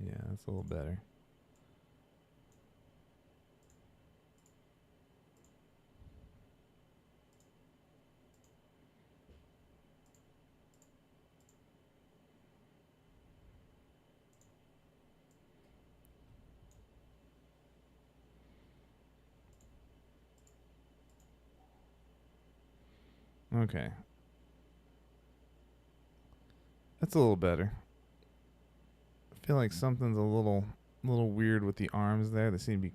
Speaker 1: Yeah, that's a little better. Okay. That's a little better. I feel like something's a little weird with the arms there. They seem to be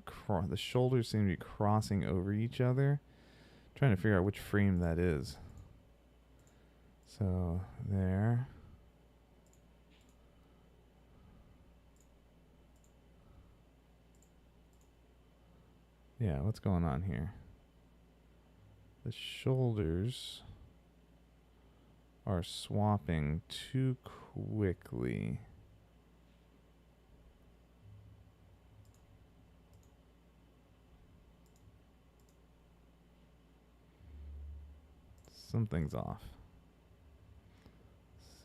Speaker 1: the shoulders seem to be crossing over each other. I'm trying to figure out which frame that is. So there. Yeah, what's going on here? The shoulders are swapping too quickly. Something's off.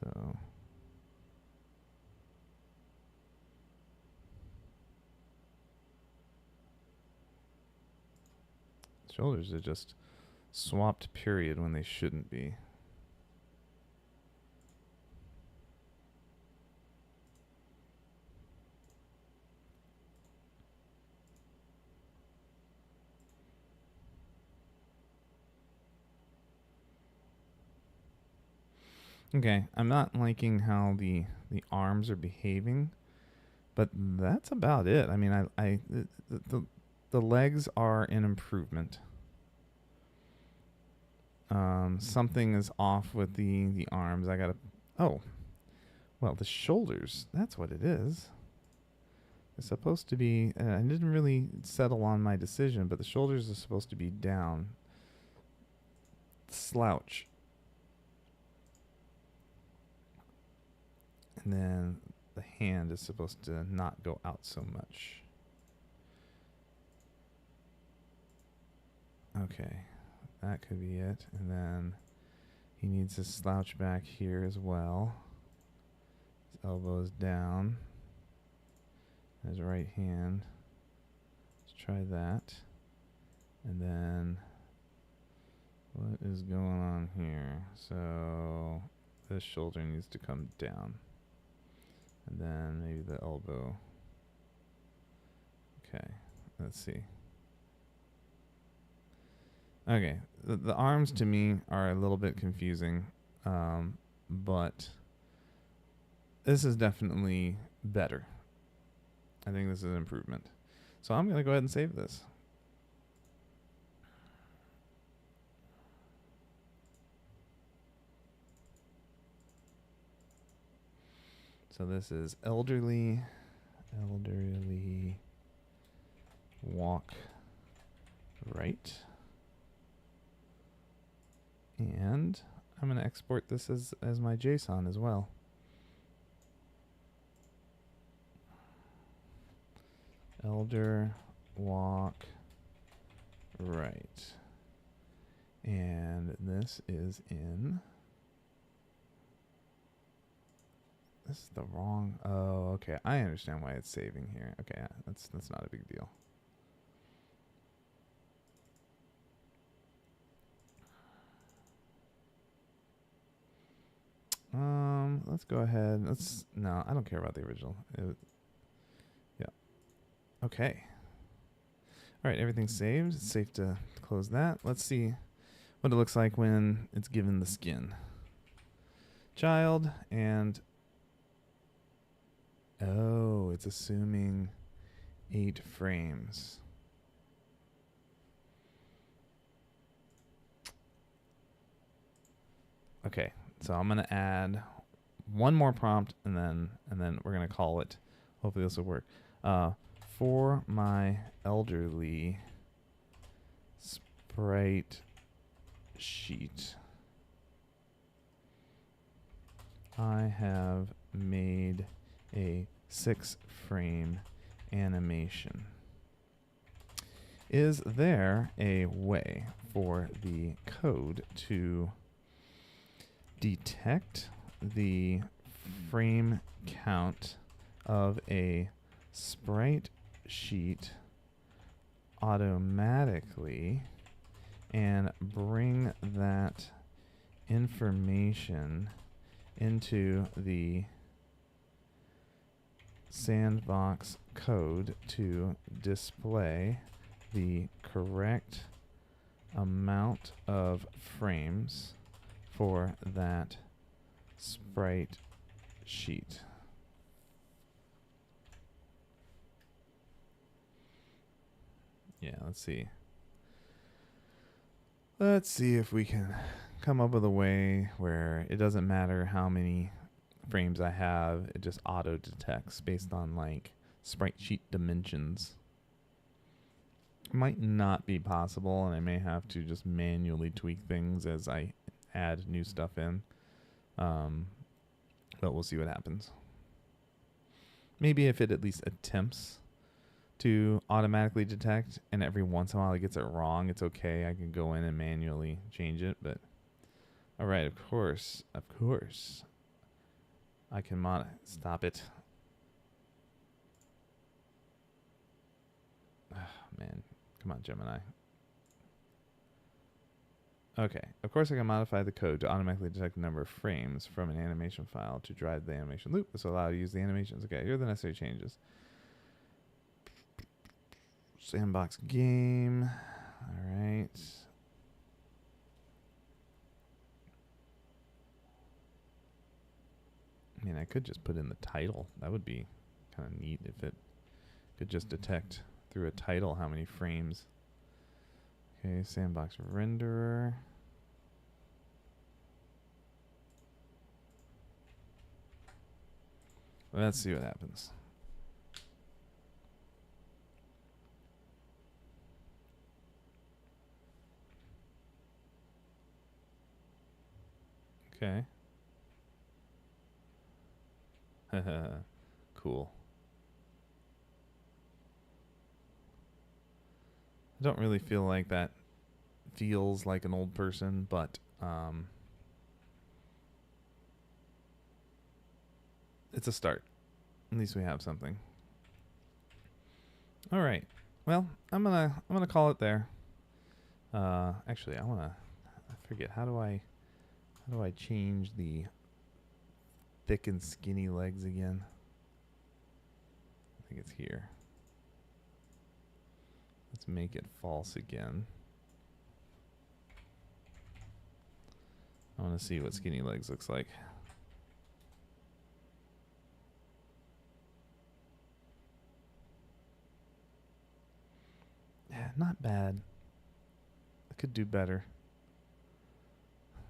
Speaker 1: So shoulders are just swapped period when they shouldn't be. Okay, I'm not liking how the arms are behaving, but that's about it. I mean, the legs are an improvement. Something is off with the arms. I gotta. Oh, well, the shoulders. That's what it is. It's supposed to be. I didn't really settle on my decision, but the shoulders are supposed to be down. Slouch. And then the hand is supposed to not go out so much. Okay, that could be it. And then he needs to slouch back here as well. His elbows down. His right hand. Let's try that. And then what is going on here? So this shoulder needs to come down. And then maybe the elbow. Okay, let's see. Okay, the arms to me are a little bit confusing, but this is definitely better. I think this is an improvement. So I'm going to go ahead and save this. So this is elderly walk right. And I'm going to export this as my JSON as well. Elder walk right. And this is in... This is the wrong... Oh, okay. I understand why it's saving here. Okay, that's not a big deal. Let's go ahead. No, I don't care about the original. Yeah. Okay. All right, everything's saved. It's safe to close that. Let's see what it looks like when it's given the skin. Child and... Oh, it's assuming 8 frames. Okay, so I'm gonna add one more prompt, and then we're gonna call it. Hopefully this will work. For my elderly sprite sheet, I have made a 6-frame animation. Is there a way for the code to detect the frame count of a sprite sheet automatically and bring that information into the sandbox code to display the correct amount of frames for that sprite sheet? Yeah, let's see. Let's see if we can come up with a way where it doesn't matter how many frames I have, it just auto detects based on like sprite sheet dimensions. Might not be possible, and I may have to just manually tweak things as I add new stuff in. But we'll see what happens. Maybe if it at least attempts to automatically detect, and every once in a while it gets it wrong, it's okay. I can go in and manually change it. But all right, of course, I can stop it. Man, come on, Gemini. Okay. Of course, I can modify the code to automatically detect the number of frames from an animation file to drive the animation loop. This will allow you to use the animations. Okay, here are the necessary changes. Sandbox game. All right. I mean, I could just put in the title. That would be kind of neat if it could just detect through a title how many frames. Okay, sandbox renderer. Let's see what happens. Okay. Cool. I don't really feel like that feels like an old person, but it's a start. At least we have something. All right. Well, I'm gonna call it there. Actually, I forget how do I change the thick and skinny legs again? I think it's here. Let's make it false again. I want to see what skinny legs looks like. Yeah, not bad. I could do better.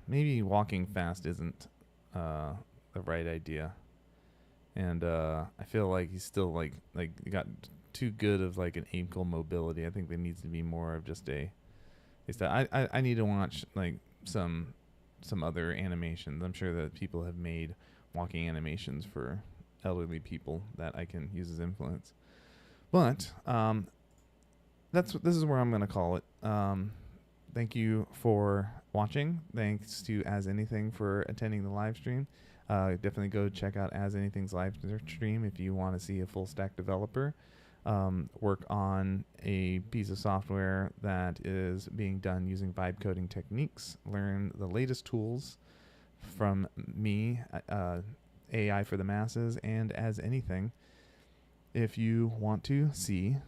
Speaker 1: Maybe walking fast isn't the right idea. And I feel like he's still like got too good of like an ankle mobility. I think there needs to be more of just a. I need to watch like some other animations. I'm sure that people have made walking animations for elderly people that I can use as influence. But this is where I'm gonna call it. Thank you for watching. Thanks to As Anything for attending the live stream. Definitely go check out As Anything's live stream if you want to see a full stack developer work on a piece of software that is being done using vibe coding techniques. Learn the latest tools from me, AI for the masses, and As Anything. If you want to see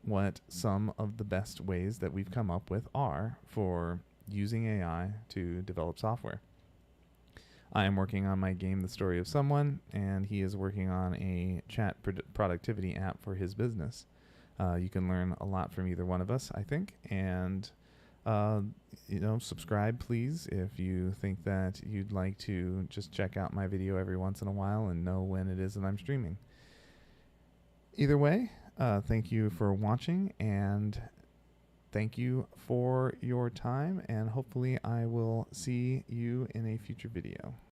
Speaker 1: what some of the best ways that we've come up with are for using AI to develop software. I am working on my game, The Story of Someone, and he is working on a chat productivity app for his business. You can learn a lot from either one of us, I think, and subscribe, please, if you think that you'd like to just check out my video every once in a while and know when it is that I'm streaming. Either way, thank you for watching, and thank you for your time, and hopefully I will see you in a future video.